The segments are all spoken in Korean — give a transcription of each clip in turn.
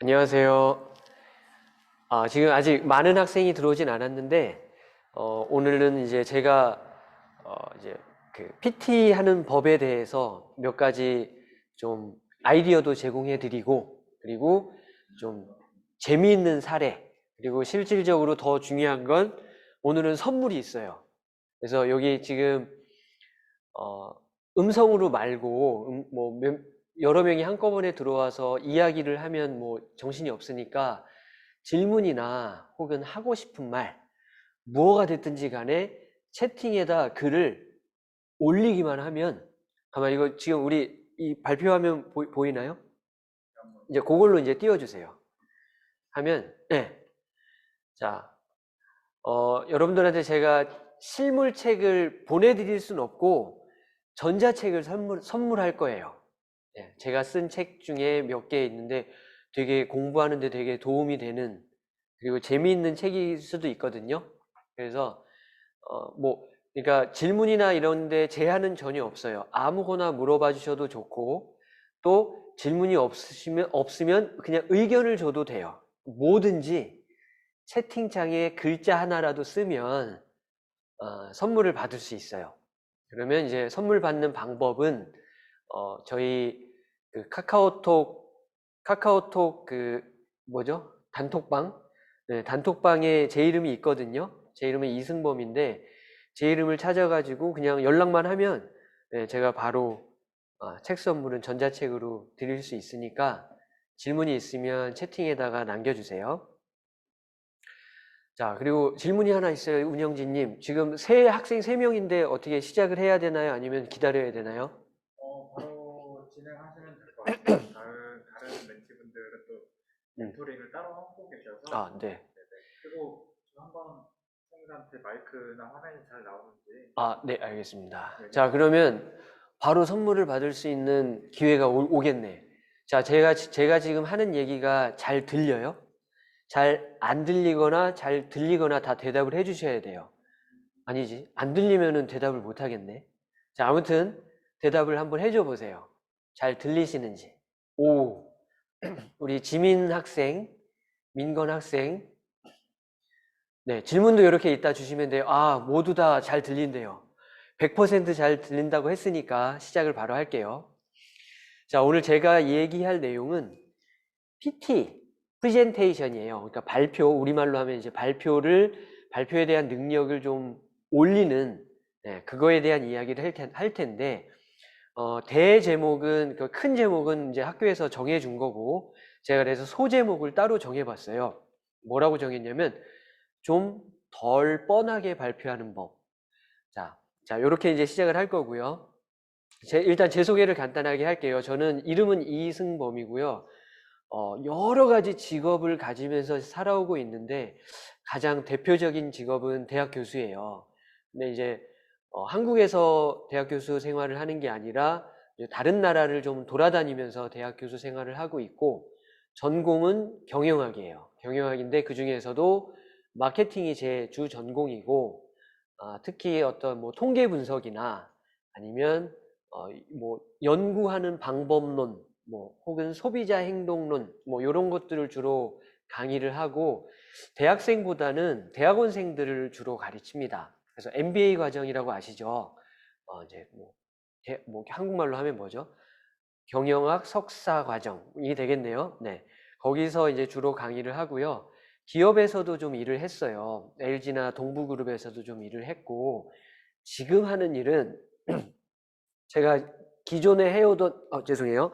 안녕하세요. 지금 아직 많은 학생이 들어오진 않았는데, 오늘은 이제 제가, 이제 그 PT 하는 법에 대해서 몇 가지 좀 아이디어도 제공해 드리고, 그리고 좀 재미있는 사례, 그리고 실질적으로 더 중요한 건 오늘은 선물이 있어요. 그래서 여기 지금, 어, 음성으로 말고, 여러 명이 한꺼번에 들어와서 이야기를 하면 뭐 정신이 없으니까 질문이나 혹은 하고 싶은 말, 무엇가 됐든지 간에 채팅에다 글을 올리기만 하면, 가만 이거 지금 우리 이 발표하면 보이나요? 이제 그걸로 이제 띄워주세요. 하면, 네. 자, 여러분들한테 제가 실물책을 보내드릴 순 없고, 전자책을 선물할 거예요. 네, 제가 쓴 책 중에 몇 개 있는데 되게 공부하는데 되게 도움이 되는, 그리고 재미있는 책일 수도 있거든요. 그래서 그러니까 질문이나 이런 데 제한은 전혀 없어요. 아무거나 물어봐 주셔도 좋고, 또 질문이 없으면 그냥 의견을 줘도 돼요. 뭐든지 채팅창에 글자 하나라도 쓰면 선물을 받을 수 있어요. 그러면 이제 선물 받는 방법은 저희 그 카카오톡 그 뭐죠? 단톡방? 네, 단톡방에 제 이름이 있거든요. 제 이름은 이승범인데 제 이름을 찾아가지고 그냥 연락만 하면 네, 제가 바로 책 선물은 전자책으로 드릴 수 있으니까 질문이 있으면 채팅에다가 남겨주세요. 자, 그리고 질문이 하나 있어요. 운영진님. 지금 새 학생 3명인데 어떻게 시작을 해야 되나요? 아니면 기다려야 되나요? 바로 진행하시면 될 것 같아요. 다른 멘티분들은 또 음. 멘토링을 따로 하고 계셔서. 아, 네. 네네. 그리고 저 한번 선생님한테 마이크나 화면이 잘 나오는지. 네, 알겠습니다. 네네. 자, 그러면 바로 선물을 받을 수 있는 기회가 오겠네. 자, 제가 지금 하는 얘기가 잘 들려요? 잘 안 들리거나 잘 들리거나 다 대답을 해 주셔야 돼요. 아니지. 안 들리면은 대답을 못 하겠네. 자, 아무튼 대답을 한번 해줘 보세요. 잘 들리시는지. 오, 우리 지민 학생, 민건 학생. 네, 질문도 이렇게 이따 주시면 돼요. 모두 다 잘 들린대요. 100%잘 들린다고 했으니까 시작을 바로 할게요. 자, 오늘 제가 얘기할 내용은 PT, 프레젠테이션이에요. 그러니까 우리말로 하면 이제 발표에 대한 능력을 좀 올리는, 네, 그거에 대한 이야기를 할 텐데, 대제목은, 그 큰 제목은 이제 학교에서 정해준 거고, 제가 그래서 소제목을 따로 정해봤어요. 뭐라고 정했냐면, 좀 덜 뻔하게 발표하는 법. 자, 요렇게 이제 시작을 할 거고요. 일단 제 소개를 간단하게 할게요. 저는 이름은 이승범이고요. 여러 가지 직업을 가지면서 살아오고 있는데, 가장 대표적인 직업은 대학 교수예요. 근데 이제, 한국에서 대학 교수 생활을 하는 게 아니라, 이제 다른 나라를 좀 돌아다니면서 대학 교수 생활을 하고 있고, 전공은 경영학이에요. 경영학인데 그 중에서도 마케팅이 제 주 전공이고, 특히 어떤 뭐 통계 분석이나 아니면 뭐 연구하는 방법론, 뭐 혹은 소비자 행동론, 뭐 이런 것들을 주로 강의를 하고 대학생보다는 대학원생들을 주로 가르칩니다. 그래서 MBA 과정이라고 아시죠? 이제 뭐 한국말로 하면 뭐죠? 경영학 석사 과정이 되겠네요. 네. 거기서 이제 주로 강의를 하고요. 기업에서도 좀 일을 했어요. LG나 동부그룹에서도 좀 일을 했고, 지금 하는 일은 제가 기존에 해오던, 죄송해요.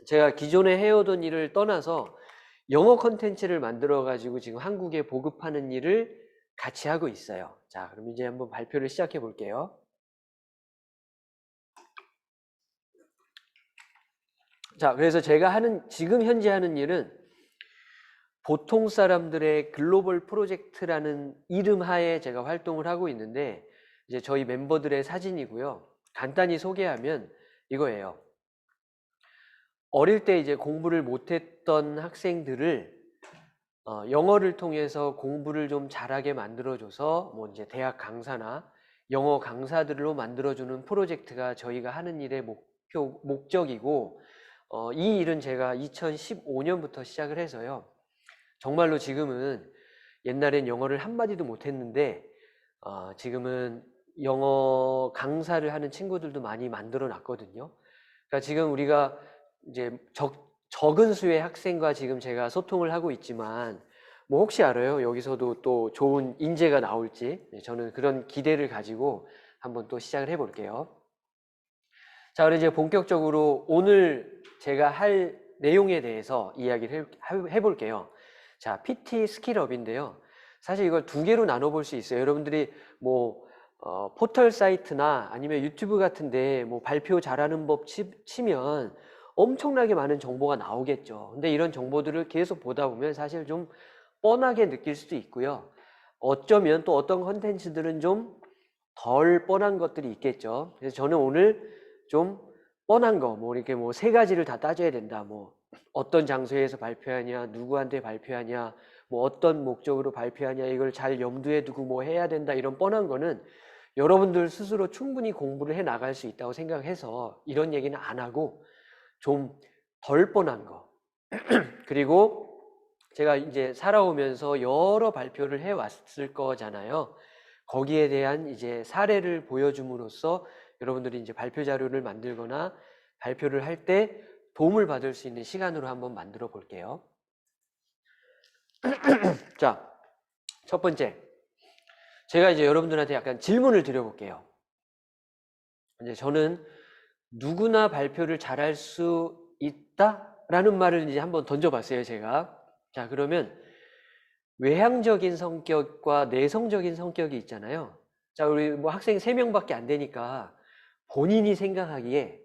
제가 기존에 해오던 일을 떠나서 영어 컨텐츠를 만들어가지고 지금 한국에 보급하는 일을 같이 하고 있어요. 자, 그럼 이제 한번 발표를 시작해 볼게요. 자, 그래서 지금 현재 하는 일은 보통 사람들의 글로벌 프로젝트라는 이름 하에 제가 활동을 하고 있는데, 이제 저희 멤버들의 사진이고요. 간단히 소개하면 이거예요. 어릴 때 이제 공부를 못했던 학생들을 영어를 통해서 공부를 좀 잘하게 만들어줘서 뭐 이제 대학 강사나 영어 강사들로 만들어주는 프로젝트가 저희가 하는 일의 목적이고, 이 일은 제가 2015년부터 시작을 해서요. 정말로 지금은 옛날엔 영어를 한마디도 못했는데 지금은 영어 강사를 하는 친구들도 많이 만들어 놨거든요. 그러니까 지금 우리가 이제 적은 수의 학생과 지금 제가 소통을 하고 있지만 뭐 혹시 알아요? 여기서도 또 좋은 인재가 나올지. 네, 저는 그런 기대를 가지고 한번 또 시작을 해볼게요. 자, 그럼 이제 본격적으로 오늘 제가 할 내용에 대해서 이야기를 해볼게요. 자, PT 스킬업인데요. 사실 이걸 두 개로 나눠볼 수 있어요. 여러분들이 뭐 포털 사이트나 아니면 유튜브 같은데 뭐 발표 잘하는 법 치면 엄청나게 많은 정보가 나오겠죠. 근데 이런 정보들을 계속 보다 보면 사실 좀 뻔하게 느낄 수도 있고요. 어쩌면 또 어떤 컨텐츠들은 좀 덜 뻔한 것들이 있겠죠. 그래서 저는 오늘 좀 뻔한 거, 뭐 이렇게 뭐 세 가지를 다 따져야 된다. 뭐 어떤 장소에서 발표하냐, 누구한테 발표하냐, 뭐 어떤 목적으로 발표하냐, 이걸 잘 염두에 두고 뭐 해야 된다. 이런 뻔한 거는 여러분들 스스로 충분히 공부를 해 나갈 수 있다고 생각해서 이런 얘기는 안 하고 좀 덜 뻔한 거. 그리고 제가 이제 살아오면서 여러 발표를 해 왔을 거잖아요. 거기에 대한 이제 사례를 보여줌으로써 여러분들이 이제 발표 자료를 만들거나 발표를 할 때 도움을 받을 수 있는 시간으로 한번 만들어 볼게요. 자, 첫 번째. 제가 이제 여러분들한테 약간 질문을 드려볼게요. 이제 저는 누구나 발표를 잘할 수 있다라는 말을 이제 한번 던져봤어요, 제가. 자, 그러면 외향적인 성격과 내성적인 성격이 있잖아요. 자, 우리 뭐 학생 3명밖에 안 되니까 본인이 생각하기에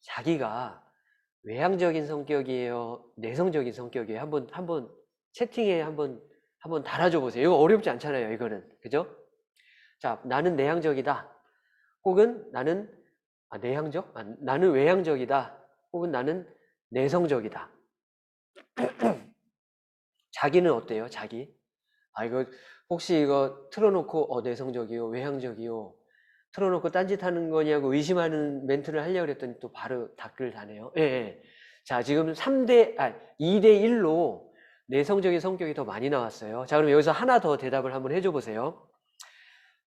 자기가 외향적인 성격이에요, 내성적인 성격이에요? 한번 채팅에 한번 달아줘 보세요. 이거 어렵지 않잖아요, 이거는. 그죠? 자, 나는 내향적이다. 혹은 나는 내향적? 나는 외향적이다. 혹은 나는 내성적이다. 자기는 어때요? 자기? 이거 혹시 이거 틀어놓고 내성적이요, 외향적이요, 틀어놓고 딴짓하는 거냐고 의심하는 멘트를 하려고 그랬더니 또 바로 댓글 다네요. 예, 예. 자, 지금 2대 1로 내성적인 성격이 더 많이 나왔어요. 자, 그럼 여기서 하나 더 대답을 한번 해줘 보세요.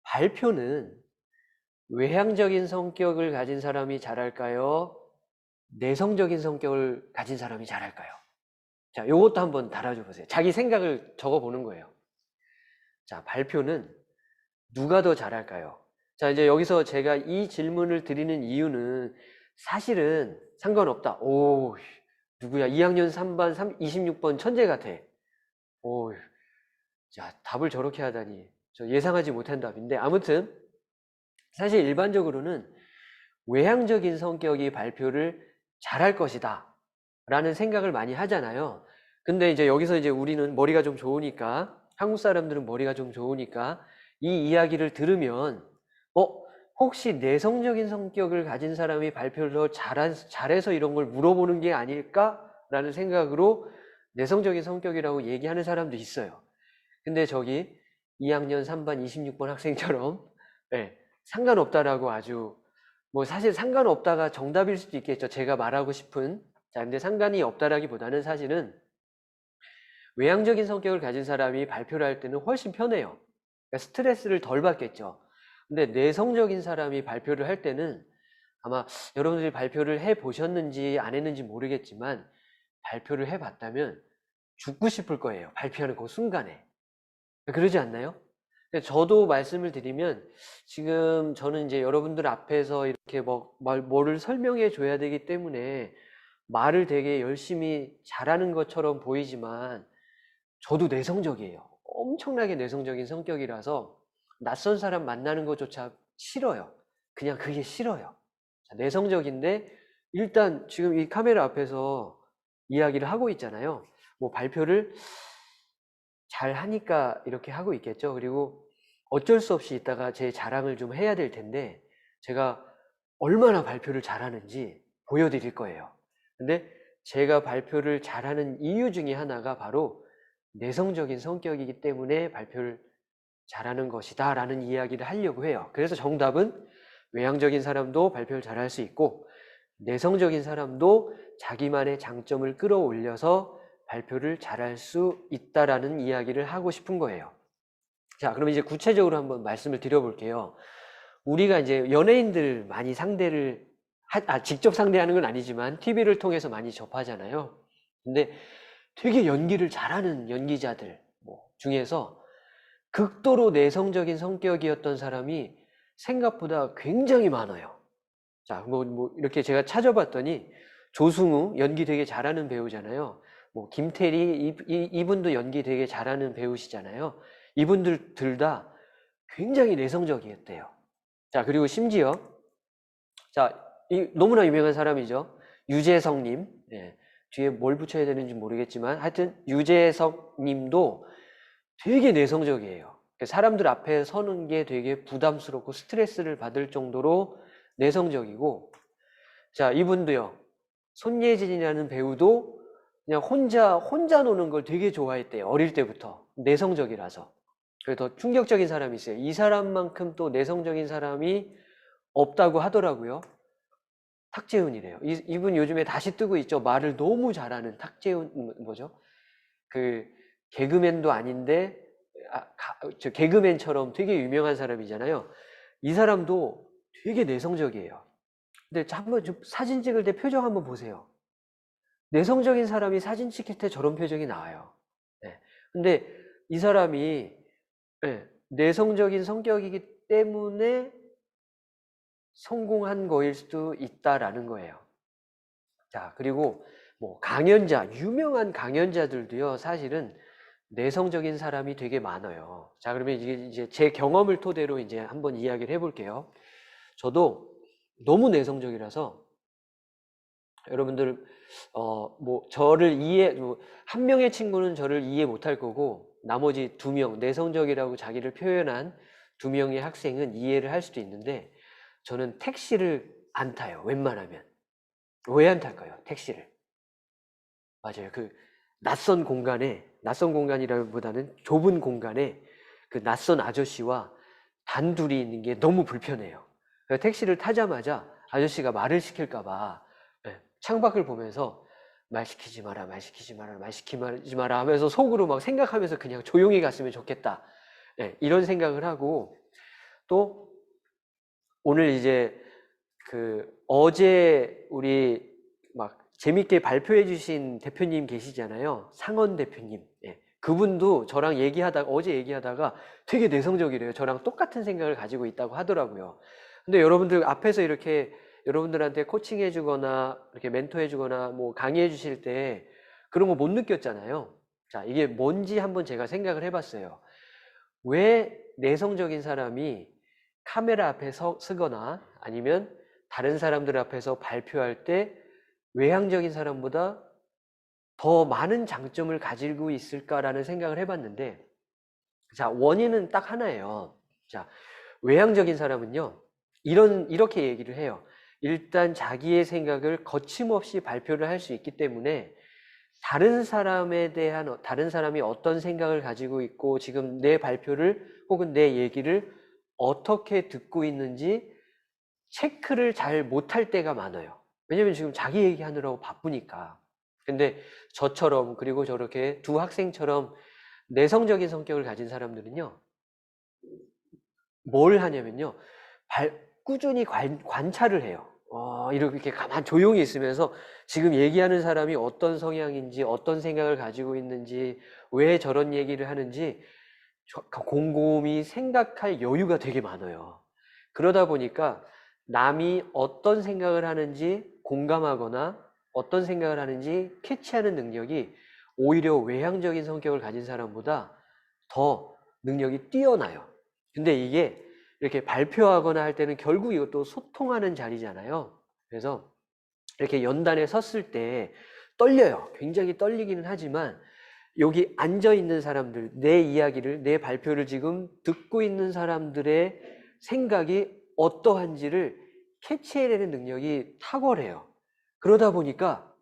발표는 외향적인 성격을 가진 사람이 잘할까요? 내성적인 성격을 가진 사람이 잘할까요? 자, 요것도 한번 달아줘 보세요. 자기 생각을 적어 보는 거예요. 자, 발표는 누가 더 잘할까요? 자, 이제 여기서 제가 이 질문을 드리는 이유는 사실은 상관없다. 오, 누구야? 2학년 3반 26번 천재 같아. 오, 자, 답을 저렇게 하다니. 저 예상하지 못한 답인데, 아무튼 사실 일반적으로는 외향적인 성격이 발표를 잘할 것이다 라는 생각을 많이 하잖아요. 근데 이제 여기서 이제 우리는 머리가 좀 좋으니까, 한국 사람들은 머리가 좀 좋으니까 이 이야기를 들으면 혹시 내성적인 성격을 가진 사람이 발표를 더 잘해서 이런 걸 물어보는 게 아닐까라는 생각으로 내성적인 성격이라고 얘기하는 사람도 있어요. 근데 저기 2학년 3반 26번 학생처럼 상관없다라고 아주 뭐 사실 상관없다가 정답일 수도 있겠죠. 제가 말하고 싶은. 자, 근데 상관이 없다라기보다는 사실은 외향적인 성격을 가진 사람이 발표를 할 때는 훨씬 편해요. 그러니까 스트레스를 덜 받겠죠. 근데 내성적인 사람이 발표를 할 때는 아마 여러분들이 발표를 해 보셨는지 안 했는지 모르겠지만 발표를 해 봤다면 죽고 싶을 거예요. 발표하는 그 순간에. 그러지 않나요? 저도 말씀을 드리면 지금 저는 이제 여러분들 앞에서 이렇게 뭐를 설명해 줘야 되기 때문에 말을 되게 열심히 잘하는 것처럼 보이지만 저도 내성적이에요. 엄청나게 내성적인 성격이라서 낯선 사람 만나는 것조차 싫어요. 그냥 그게 싫어요. 내성적인데 일단 지금 이 카메라 앞에서 이야기를 하고 있잖아요. 뭐 발표를 잘 하니까 이렇게 하고 있겠죠. 그리고 어쩔 수 없이 이따가 제 자랑을 좀 해야 될 텐데 제가 얼마나 발표를 잘하는지 보여드릴 거예요. 근데 제가 발표를 잘하는 이유 중에 하나가 바로 내성적인 성격이기 때문에 발표를 잘하는 것이다 라는 이야기를 하려고 해요. 그래서 정답은 외향적인 사람도 발표를 잘할 수 있고 내성적인 사람도 자기만의 장점을 끌어올려서 발표를 잘할 수 있다라는 이야기를 하고 싶은 거예요. 자, 그럼 이제 구체적으로 한번 말씀을 드려볼게요. 우리가 이제 연예인들 많이 상대를 직접 상대하는 건 아니지만 TV를 통해서 많이 접하잖아요. 근데 되게 연기를 잘하는 연기자들 중에서 극도로 내성적인 성격이었던 사람이 생각보다 굉장히 많아요. 자, 이렇게 제가 찾아봤더니 조승우 연기 되게 잘하는 배우잖아요. 김태리 이분도 연기 되게 잘하는 배우시잖아요. 이분들 둘 다 굉장히 내성적이었대요. 자, 그리고 심지어 자, 너무나 유명한 사람이죠. 유재석님. 예, 뒤에 뭘 붙여야 되는지 모르겠지만 하여튼 유재석님도 되게 내성적이에요. 사람들 앞에 서는 게 되게 부담스럽고 스트레스를 받을 정도로 내성적이고, 자, 이분도요. 손예진이라는 배우도 그냥 혼자 노는 걸 되게 좋아했대요. 어릴 때부터. 내성적이라서. 그래서 더 충격적인 사람이 있어요. 이 사람만큼 또 내성적인 사람이 없다고 하더라고요. 탁재훈이래요. 이분 요즘에 다시 뜨고 있죠. 말을 너무 잘하는 탁재훈, 뭐죠? 그 개그맨도 아닌데 저 개그맨처럼 되게 유명한 사람이잖아요. 이 사람도 되게 내성적이에요. 근데 한번 좀 사진 찍을 때 표정 한번 보세요. 내성적인 사람이 사진 찍힐 때 저런 표정이 나와요. 네. 근데 이 사람이 내성적인 성격이기 때문에 성공한 거일 수도 있다라는 거예요. 자, 그리고 유명한 강연자들도요, 사실은 내성적인 사람이 되게 많아요. 자, 그러면 이제 제 경험을 토대로 이제 한번 이야기를 해볼게요. 저도 너무 내성적이라서 여러분들 한 명의 친구는 저를 이해 못할 거고 나머지 2명, 내성적이라고 자기를 표현한 2명의 학생은 이해를 할 수도 있는데 저는 택시를 안 타요. 웬만하면. 왜 안 탈까요? 택시를. 맞아요. 낯선 공간이라기보다는 좁은 공간에 그 낯선 아저씨와 단둘이 있는 게 너무 불편해요. 그래서 택시를 타자마자 아저씨가 말을 시킬까봐 창밖을 보면서 말 시키지 마라, 말 시키지 마라, 말 시키지 마라 하면서 속으로 막 생각하면서 그냥 조용히 갔으면 좋겠다. 이런 생각을 하고 또 오늘 이제 어제 우리 막 재밌게 발표해 주신 대표님 계시잖아요. 상원 대표님. 그분도 저랑 어제 얘기하다가 되게 내성적이래요. 저랑 똑같은 생각을 가지고 있다고 하더라고요. 근데 여러분들 앞에서 이렇게 여러분들한테 코칭해 주거나 이렇게 멘토해 주거나 강의해 주실 때 그런 거 못 느꼈잖아요. 자, 이게 뭔지 한번 제가 생각을 해봤어요. 왜 내성적인 사람이 카메라 앞에 서거나 아니면 다른 사람들 앞에서 발표할 때 외향적인 사람보다 더 많은 장점을 가지고 있을까라는 생각을 해봤는데, 자, 원인은 딱 하나예요. 자, 외향적인 사람은요, 이렇게 얘기를 해요. 일단 자기의 생각을 거침없이 발표를 할 수 있기 때문에 다른 사람이 어떤 생각을 가지고 있고 지금 내 발표를 혹은 내 얘기를 어떻게 듣고 있는지 체크를 잘 못할 때가 많아요. 왜냐면 지금 자기 얘기하느라고 바쁘니까. 근데 저처럼 그리고 저렇게 두 학생처럼 내성적인 성격을 가진 사람들은요. 뭘 하냐면요. 꾸준히 관찰을 해요. 이렇게 가만 조용히 있으면서 지금 얘기하는 사람이 어떤 성향인지 어떤 생각을 가지고 있는지 왜 저런 얘기를 하는지 곰곰이 생각할 여유가 되게 많아요. 그러다 보니까 남이 어떤 생각을 하는지 공감하거나 어떤 생각을 하는지 캐치하는 능력이 오히려 외향적인 성격을 가진 사람보다 더 능력이 뛰어나요. 근데 이게 이렇게 발표하거나 할 때는 결국 이것도 소통하는 자리잖아요. 그래서 이렇게 연단에 섰을 때 떨려요. 굉장히 떨리기는 하지만 여기 앉아있는 사람들, 내 이야기를, 내 발표를 지금 듣고 있는 사람들의 생각이 어떠한지를 캐치해내는 능력이 탁월해요. 그러다 보니까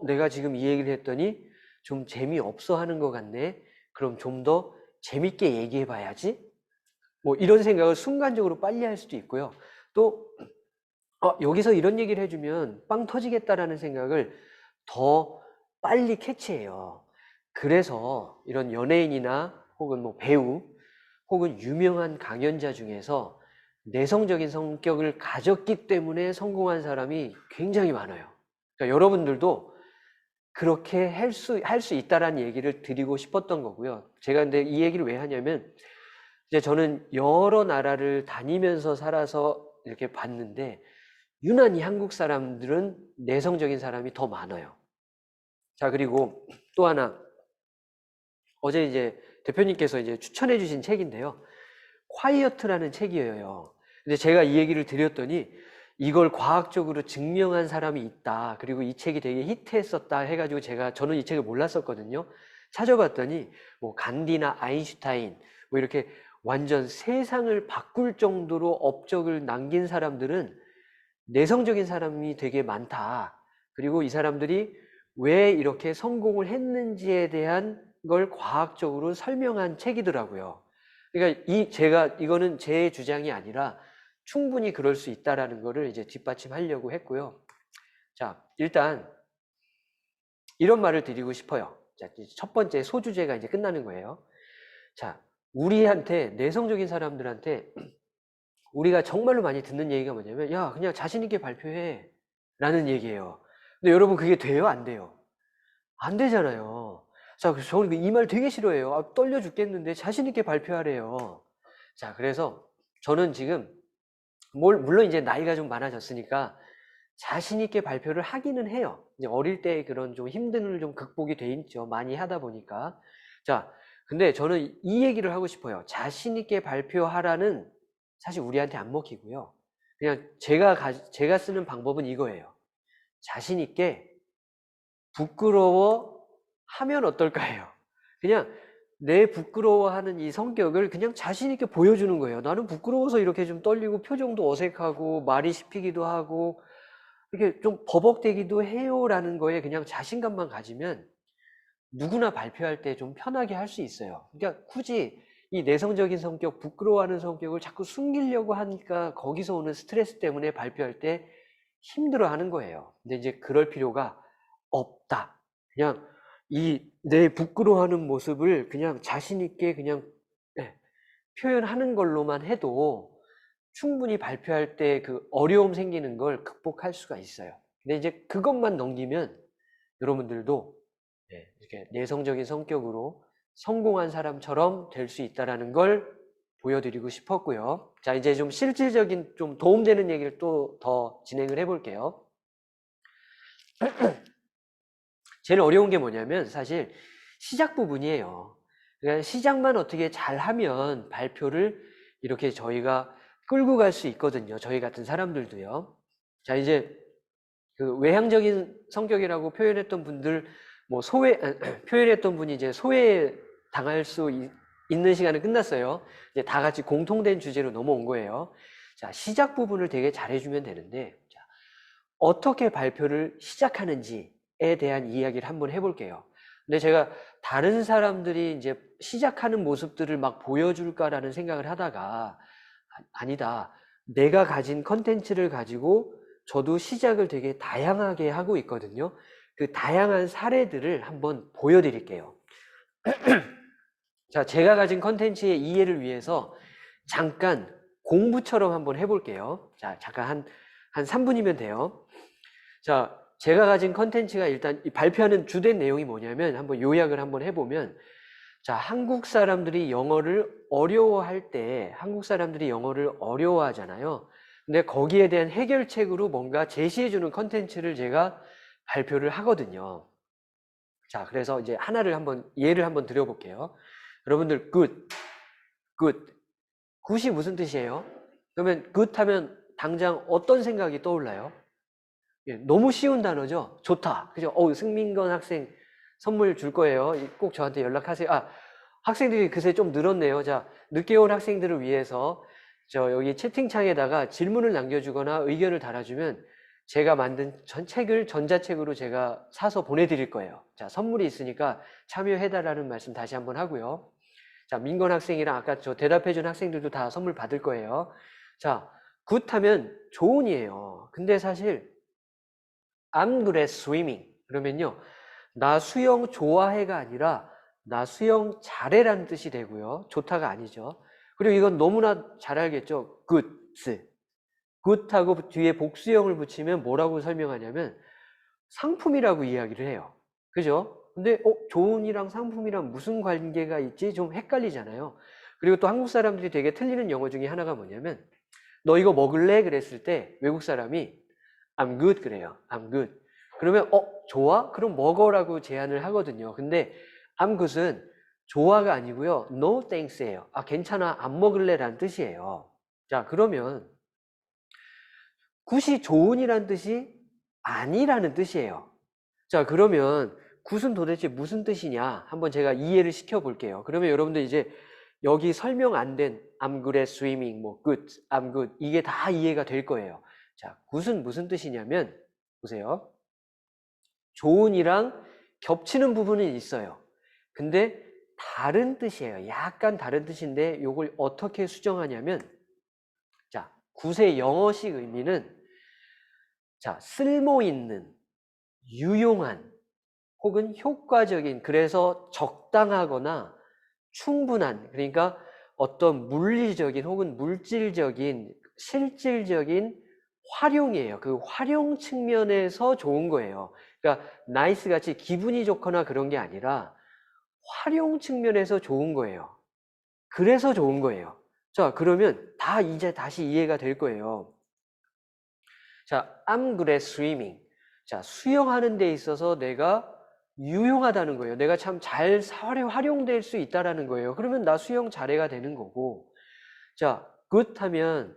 내가 지금 이 얘기를 했더니 좀 재미없어 하는 것 같네. 그럼 좀 더 재밌게 얘기해 봐야지. 이런 생각을 순간적으로 빨리 할 수도 있고요. 또 여기서 이런 얘기를 해주면 빵 터지겠다라는 생각을 더 빨리 캐치해요. 그래서 이런 연예인이나 혹은 뭐 배우 혹은 유명한 강연자 중에서 내성적인 성격을 가졌기 때문에 성공한 사람이 굉장히 많아요. 그러니까 여러분들도 그렇게 할 수 있다라는 얘기를 드리고 싶었던 거고요. 제가 근데 이 얘기를 왜 하냐면, 이제 저는 여러 나라를 다니면서 살아서 이렇게 봤는데, 유난히 한국 사람들은 내성적인 사람이 더 많아요. 자, 그리고 또 하나, 어제 이제 대표님께서 이제 추천해 주신 책인데요. 콰이어트라는 책이에요. 근데 제가 이 얘기를 드렸더니 이걸 과학적으로 증명한 사람이 있다. 그리고 이 책이 되게 히트했었다 해가지고 저는 이 책을 몰랐었거든요. 찾아봤더니 뭐 간디나 아인슈타인 뭐 이렇게 완전 세상을 바꿀 정도로 업적을 남긴 사람들은 내성적인 사람이 되게 많다. 그리고 이 사람들이 왜 이렇게 성공을 했는지에 대한 걸 과학적으로 설명한 책이더라고요. 그러니까 이거는 제 주장이 아니라 충분히 그럴 수 있다라는 거를 이제 뒷받침하려고 했고요. 자, 일단 이런 말을 드리고 싶어요. 자, 첫 번째 소주제가 이제 끝나는 거예요. 자, 우리한테 내성적인 사람들한테 우리가 정말로 많이 듣는 얘기가 뭐냐면, 야, 그냥 자신 있게 발표해 라는 얘기예요. 근데 여러분 그게 돼요? 안 돼요? 안 되잖아요. 자, 그래서 저는 이 말 되게 싫어해요. 떨려 죽겠는데 자신 있게 발표하래요. 자, 그래서 저는 지금 물론 이제 나이가 좀 많아졌으니까 자신 있게 발표를 하기는 해요. 이제 어릴 때 그런 좀 힘듦을 좀 극복이 돼 있죠. 많이 하다 보니까. 자, 근데 저는 이 얘기를 하고 싶어요. 자신 있게 발표하라는 사실 우리한테 안 먹히고요. 그냥 제가 쓰는 방법은 이거예요. 자신 있게 부끄러워 하면 어떨까요? 그냥 내 부끄러워하는 이 성격을 그냥 자신 있게 보여주는 거예요. 나는 부끄러워서 이렇게 좀 떨리고 표정도 어색하고 말이 씹히기도 하고 이렇게 좀 버벅대기도 해요라는 거에 그냥 자신감만 가지면 누구나 발표할 때 좀 편하게 할 수 있어요. 그러니까 굳이 이 내성적인 성격, 부끄러워하는 성격을 자꾸 숨기려고 하니까 거기서 오는 스트레스 때문에 발표할 때 힘들어하는 거예요. 근데 이제 그럴 필요가 없다. 그냥 이 내 부끄러워하는 모습을 그냥 자신 있게 그냥 예, 표현하는 걸로만 해도 충분히 발표할 때 그 어려움 생기는 걸 극복할 수가 있어요. 근데 이제 그것만 넘기면 여러분들도 이렇게 내성적인 성격으로 성공한 사람처럼 될 수 있다는 걸 보여드리고 싶었고요. 자, 이제 좀 실질적인 좀 도움되는 얘기를 또 더 진행을 해볼게요. 제일 어려운 게 뭐냐면 사실 시작 부분이에요. 그러니까 시작만 어떻게 잘하면 발표를 이렇게 저희가 끌고 갈 수 있거든요. 저희 같은 사람들도요. 자, 이제 그 외향적인 성격이라고 표현했던 분들, 뭐 표현했던 분이 이제 소외 당할 수 있는 시간은 끝났어요. 이제 다 같이 공통된 주제로 넘어온 거예요. 자, 시작 부분을 되게 잘해주면 되는데, 자, 어떻게 발표를 시작하는지에 대한 이야기를 한번 해볼게요. 근데 제가 다른 사람들이 이제 시작하는 모습들을 막 보여줄까라는 생각을 하다가 아니다. 내가 가진 컨텐츠를 가지고 저도 시작을 되게 다양하게 하고 있거든요. 그 다양한 사례들을 한번 보여드릴게요. 자, 제가 가진 컨텐츠의 이해를 위해서 잠깐 공부처럼 한번 해볼게요. 자, 잠깐 한 3분이면 돼요. 자, 제가 가진 컨텐츠가 일단 발표하는 주된 내용이 뭐냐면 한번 요약을 한번 해보면, 자, 한국 사람들이 영어를 어려워할 때 한국 사람들이 영어를 어려워하잖아요. 근데 거기에 대한 해결책으로 뭔가 제시해주는 컨텐츠를 제가 발표를 하거든요. 자, 그래서 이제 예를 한번 드려볼게요. 여러분들 good. good이 무슨 뜻이에요? 그러면 good 하면 당장 어떤 생각이 떠올라요? 예, 너무 쉬운 단어죠. 좋다. 그죠? 승민건 학생 선물 줄 거예요. 꼭 저한테 연락하세요. 학생들이 그새 좀 늘었네요. 자, 늦게 온 학생들을 위해서 여기 채팅창에다가 질문을 남겨주거나 의견을 달아주면 제가 만든 책을 전자책으로 제가 사서 보내드릴 거예요. 자, 선물이 있으니까 참여해달라는 말씀 다시 한번 하고요. 자, 민건 학생이랑 아까 저 대답해준 학생들도 다 선물 받을 거예요. 자, good 하면 좋은이에요. 근데 사실 I'm good at swimming 그러면요, 나 수영 좋아해가 아니라 나 수영 잘해라는 뜻이 되고요. 좋다가 아니죠. 그리고 이건 너무나 잘 알겠죠. good. good하고 뒤에 복수형을 붙이면 뭐라고 설명하냐면 상품이라고 이야기를 해요. 그죠? 근데 좋은이랑 상품이랑 무슨 관계가 있지? 좀 헷갈리잖아요. 그리고 또 한국 사람들이 되게 틀리는 영어 중에 하나가 뭐냐면 너 이거 먹을래? 그랬을 때 외국 사람이 I'm good 그래요. I'm good. 그러면 좋아? 그럼 먹어라고 제안을 하거든요. 근데 I'm good은 좋아가 아니고요. No thanks예요. 괜찮아. 안 먹을래 라는 뜻이에요. 자, 그러면 굿이 좋은이란 뜻이 아니라는 뜻이에요. 자, 그러면 굿은 도대체 무슨 뜻이냐? 한번 제가 이해를 시켜 볼게요. 그러면 여러분들 이제 여기 설명 안 된 I'm good at swimming, 뭐 good, I'm good 이게 다 이해가 될 거예요. 자, 굿은 무슨 뜻이냐면 보세요. 좋은이랑 겹치는 부분은 있어요. 근데 다른 뜻이에요. 약간 다른 뜻인데 이걸 어떻게 수정하냐면 자, 굿의 영어식 의미는 자, 쓸모있는, 유용한, 혹은 효과적인, 그래서 적당하거나 충분한, 그러니까 어떤 물리적인 혹은 물질적인, 실질적인 활용이에요. 그 활용 측면에서 좋은 거예요. 그러니까 나이스 같이 기분이 좋거나 그런 게 아니라 활용 측면에서 좋은 거예요. 그래서 좋은 거예요. 자, 그러면 다 이제 다시 이해가 될 거예요. 자, I'm good at swimming. 자, 수영하는 데 있어서 내가 유용하다는 거예요. 내가 참 잘 활용될 수 있다라는 거예요. 그러면 나 수영 잘해가 되는 거고. 자, good 하면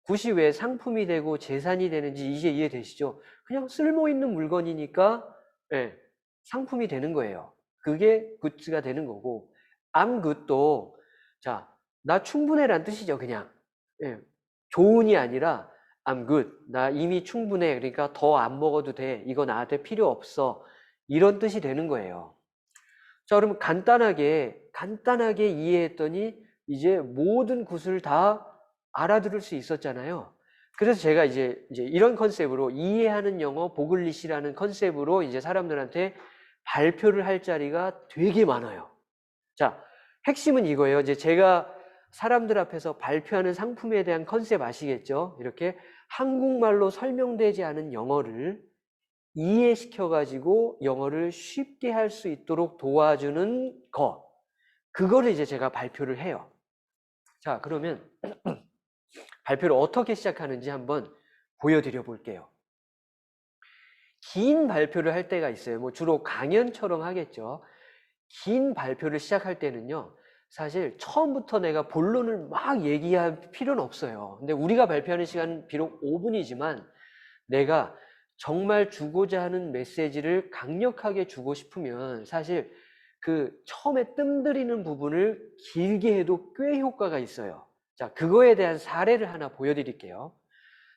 굿이 왜 상품이 되고 재산이 되는지 이제 이해되시죠? 그냥 쓸모있는 물건이니까 예, 상품이 되는 거예요. 그게 good가 되는 거고. I'm good도 자, 나 충분해란 뜻이죠. 그냥 예, 좋은이 아니라 I'm good. 나 이미 충분해. 그러니까 더 안 먹어도 돼. 이거 나한테 필요 없어. 이런 뜻이 되는 거예요. 자, 그러면 간단하게 이해했더니 이제 모든 굿을 다 알아들을 수 있었잖아요. 그래서 제가 이제 이런 컨셉으로 이해하는 영어 보글리시라는 컨셉으로 이제 사람들한테 발표를 할 자리가 되게 많아요. 자, 핵심은 이거예요. 이제 제가 사람들 앞에서 발표하는 상품에 대한 컨셉 아시겠죠? 이렇게 한국말로 설명되지 않은 영어를 이해시켜가지고 영어를 쉽게 할 수 있도록 도와주는 거. 그거를 이제 제가 발표를 해요. 자, 그러면 발표를 어떻게 시작하는지 한번 보여드려 볼게요. 긴 발표를 할 때가 있어요. 뭐 주로 강연처럼 하겠죠. 긴 발표를 시작할 때는요. 사실 처음부터 내가 본론을 막 얘기할 필요는 없어요. 근데 우리가 발표하는 시간은 비록 5분이지만 내가 정말 주고자 하는 메시지를 강력하게 주고 싶으면 사실 그 처음에 뜸들이는 부분을 길게 해도 꽤 효과가 있어요. 자, 그거에 대한 사례를 하나 보여드릴게요.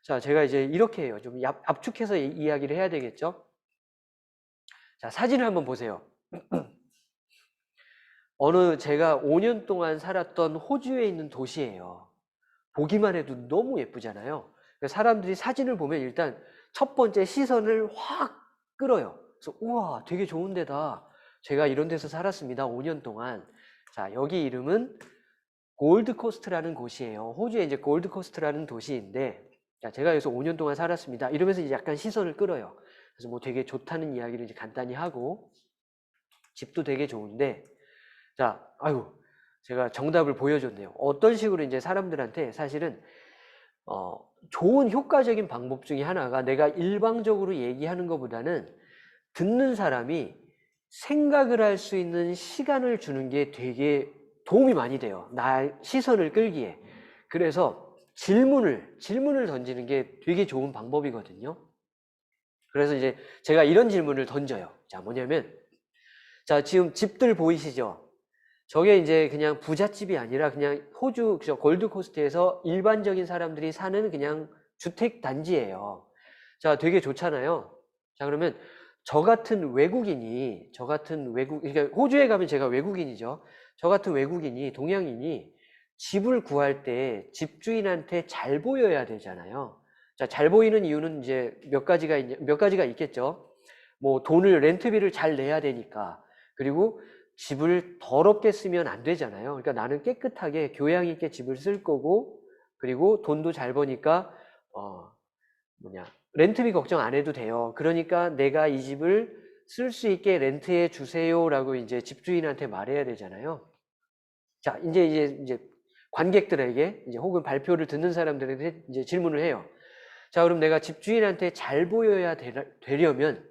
자, 제가 이제 이렇게 해요. 좀 압축해서 이야기를 해야 되겠죠? 자, 사진을 한번 보세요. 제가 5년 동안 살았던 호주에 있는 도시예요. 보기만 해도 너무 예쁘잖아요. 사람들이 사진을 보면 일단 첫 번째 시선을 확 끌어요. 그래서 우와, 되게 좋은 데다. 제가 이런 데서 살았습니다. 5년 동안. 자, 여기 이름은 골드코스트라는 곳이에요. 호주에 이제 골드코스트라는 도시인데, 자, 제가 여기서 5년 동안 살았습니다. 이러면서 이제 약간 시선을 끌어요. 그래서 뭐 되게 좋다는 이야기를 이제 간단히 하고, 집도 되게 좋은데, 자, 아유, 제가 정답을 보여줬네요. 어떤 식으로 이제 사람들한테 사실은 좋은 효과적인 방법 중에 하나가 내가 일방적으로 얘기하는 것보다는 듣는 사람이 생각을 할 수 있는 시간을 주는 게 되게 도움이 많이 돼요. 나 시선을 끌기에. 그래서 질문을 던지는 게 되게 좋은 방법이거든요. 그래서 이제 제가 이런 질문을 던져요. 자, 뭐냐면, 자, 지금 집들 보이시죠? 저게 이제 그냥 부잣집이 아니라 그냥 호주 골드코스트에서 일반적인 사람들이 사는 그냥 주택 단지예요. 자, 되게 좋잖아요. 자, 그러면 저 같은 외국인이, 그러니까 호주에 가면 제가 외국인이죠. 저 같은 외국인이, 동양인이 집을 구할 때 집주인한테 잘 보여야 되잖아요. 자, 잘 보이는 이유는 이제 몇 가지가 있겠죠. 뭐 돈을 렌트비를 잘 내야 되니까. 그리고 집을 더럽게 쓰면 안 되잖아요. 그러니까 나는 깨끗하게 교양 있게 집을 쓸 거고, 그리고 돈도 잘 버니까 렌트비 걱정 안 해도 돼요. 그러니까 내가 이 집을 쓸 수 있게 렌트해 주세요라고 이제 집주인한테 말해야 되잖아요. 자, 이제 관객들에게 이제 혹은 발표를 듣는 사람들에게 이제 질문을 해요. 자, 그럼 내가 집주인한테 잘 보이려면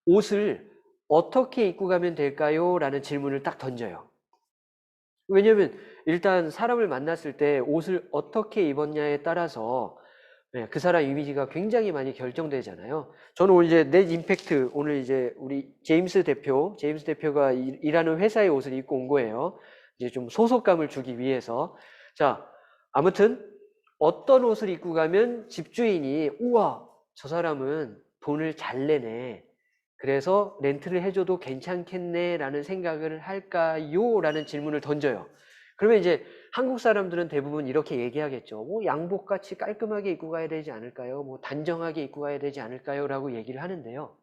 옷을 어떻게 입고 가면 될까요? 라는 질문을 딱 던져요. 왜냐면 일단 사람을 만났을 때 옷을 어떻게 입었냐에 따라서 그 사람 이미지가 굉장히 많이 결정되잖아요. 저는 오늘 이제 넷 임팩트, 오늘 이제 우리 제임스 대표가 일하는 회사의 옷을 입고 온 거예요. 이제 좀 소속감을 주기 위해서. 자, 아무튼 어떤 옷을 입고 가면 집주인이 우와, 저 사람은 돈을 잘 내네. 그래서 렌트를 해줘도 괜찮겠네 라는 생각을 할까요? 라는 질문을 던져요. 그러면 이제 한국 사람들은 대부분 이렇게 얘기하겠죠. 뭐 양복같이 깔끔하게 입고 가야 되지 않을까요? 뭐 단정하게 입고 가야 되지 않을까요? 라고 얘기를 하는데요.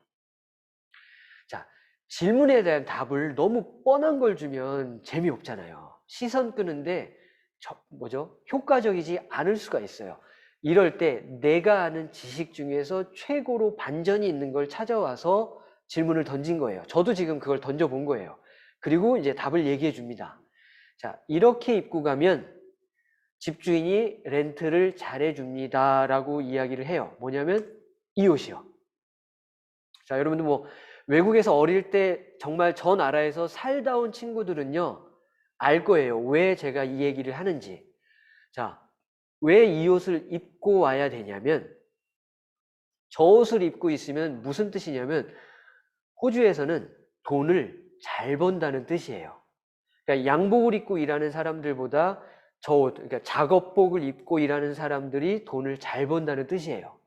자, 질문에 대한 답을 너무 뻔한 걸 주면 재미없잖아요. 시선 끄는데 효과적이지 않을 수가 있어요. 이럴 때 내가 아는 지식 중에서 최고로 반전이 있는 걸 찾아와서 질문을 던진 거예요. 저도 지금 그걸 던져본 거예요. 그리고 이제 답을 얘기해 줍니다. 자, 이렇게 입고 가면 집주인이 렌트를 잘해줍니다 라고 이야기를 해요. 뭐냐면 이 옷이요. 자, 여러분들 뭐 외국에서 어릴 때 정말 저 나라에서 살다 온 친구들은요 알 거예요. 왜 제가 이 얘기를 하는지. 자, 왜 이 옷을 입고 와야 되냐면 저 옷을 입고 있으면 무슨 뜻이냐면 호주에서는 돈을 잘 번다는 뜻이에요. 그러니까 양복을 입고 일하는 사람들보다 그러니까 작업복을 입고 일하는 사람들이 돈을 잘 번다는 뜻이에요.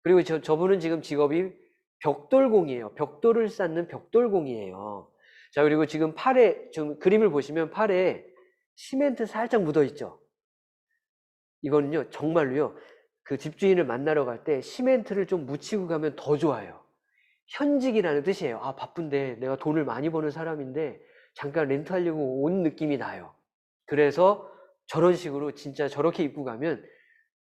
그리고 저분은 지금 직업이 벽돌공이에요. 벽돌을 쌓는 벽돌공이에요. 자, 그리고 지금 팔에, 좀 그림을 보시면 팔에 시멘트 살짝 묻어 있죠. 이거는요, 정말로요, 그 집주인을 만나러 갈 때 시멘트를 좀 묻히고 가면 더 좋아요. 현직이라는 뜻이에요. 아, 바쁜데 내가 돈을 많이 버는 사람인데 잠깐 렌트하려고 온 느낌이 나요. 그래서 저런 식으로 진짜 저렇게 입고 가면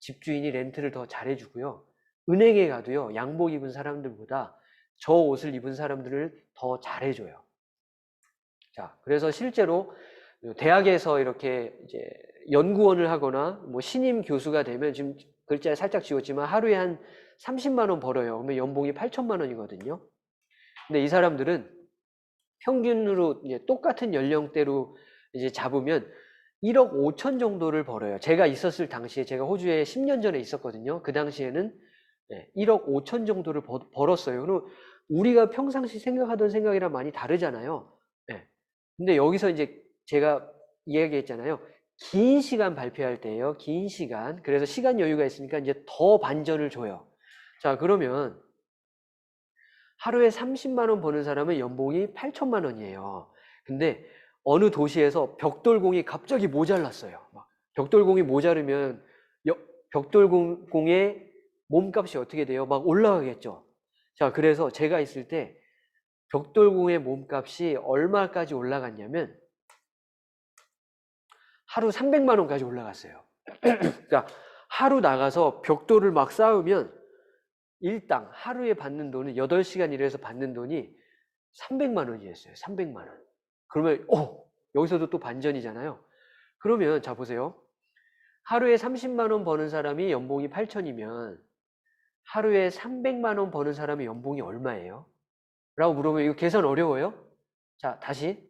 집주인이 렌트를 더 잘해주고요. 은행에 가도요, 양복 입은 사람들보다 저 옷을 입은 사람들을 더 잘해줘요. 자, 그래서 실제로 대학에서 이렇게 이제 연구원을 하거나 뭐 신임 교수가 되면 지금 글자에 살짝 지웠지만 하루에 한 30만 원 벌어요. 그러면 연봉이 8천만 원이거든요. 근데 이 사람들은 평균으로 이제 똑같은 연령대로 이제 잡으면 1억 5천 정도를 벌어요. 제가 있었을 당시에, 제가 호주에 10년 전에 있었거든요. 그 당시에는 1억 5천 정도를 벌었어요. 그럼 우리가 평상시 생각하던 생각이랑 많이 다르잖아요. 근데 여기서 이제 제가 이야기했잖아요. 긴 시간 발표할 때예요. 긴 시간. 그래서 시간 여유가 있으니까 이제 더 반전을 줘요. 자, 그러면 하루에 30만 원 버는 사람은 연봉이 8천만 원이에요. 근데 어느 도시에서 벽돌공이 갑자기 모자랐어요. 벽돌공이 모자르면 벽돌공의 몸값이 어떻게 돼요? 막 올라가겠죠. 자, 그래서 제가 있을 때 벽돌공의 몸값이 얼마까지 올라갔냐면 하루 300만 원까지 올라갔어요. 그러니까 하루 나가서 벽돌을 막 쌓으면 일당 하루에 받는 돈은 8시간 일해서 받는 돈이 300만 원이었어요. 300만 원. 그러면 여기서도 또 반전이잖아요. 그러면 자 보세요. 하루에 30만 원 버는 사람이 연봉이 8천이면 하루에 300만 원 버는 사람의 연봉이 얼마예요? 라고 물어보면 이거 계산 어려워요? 자, 다시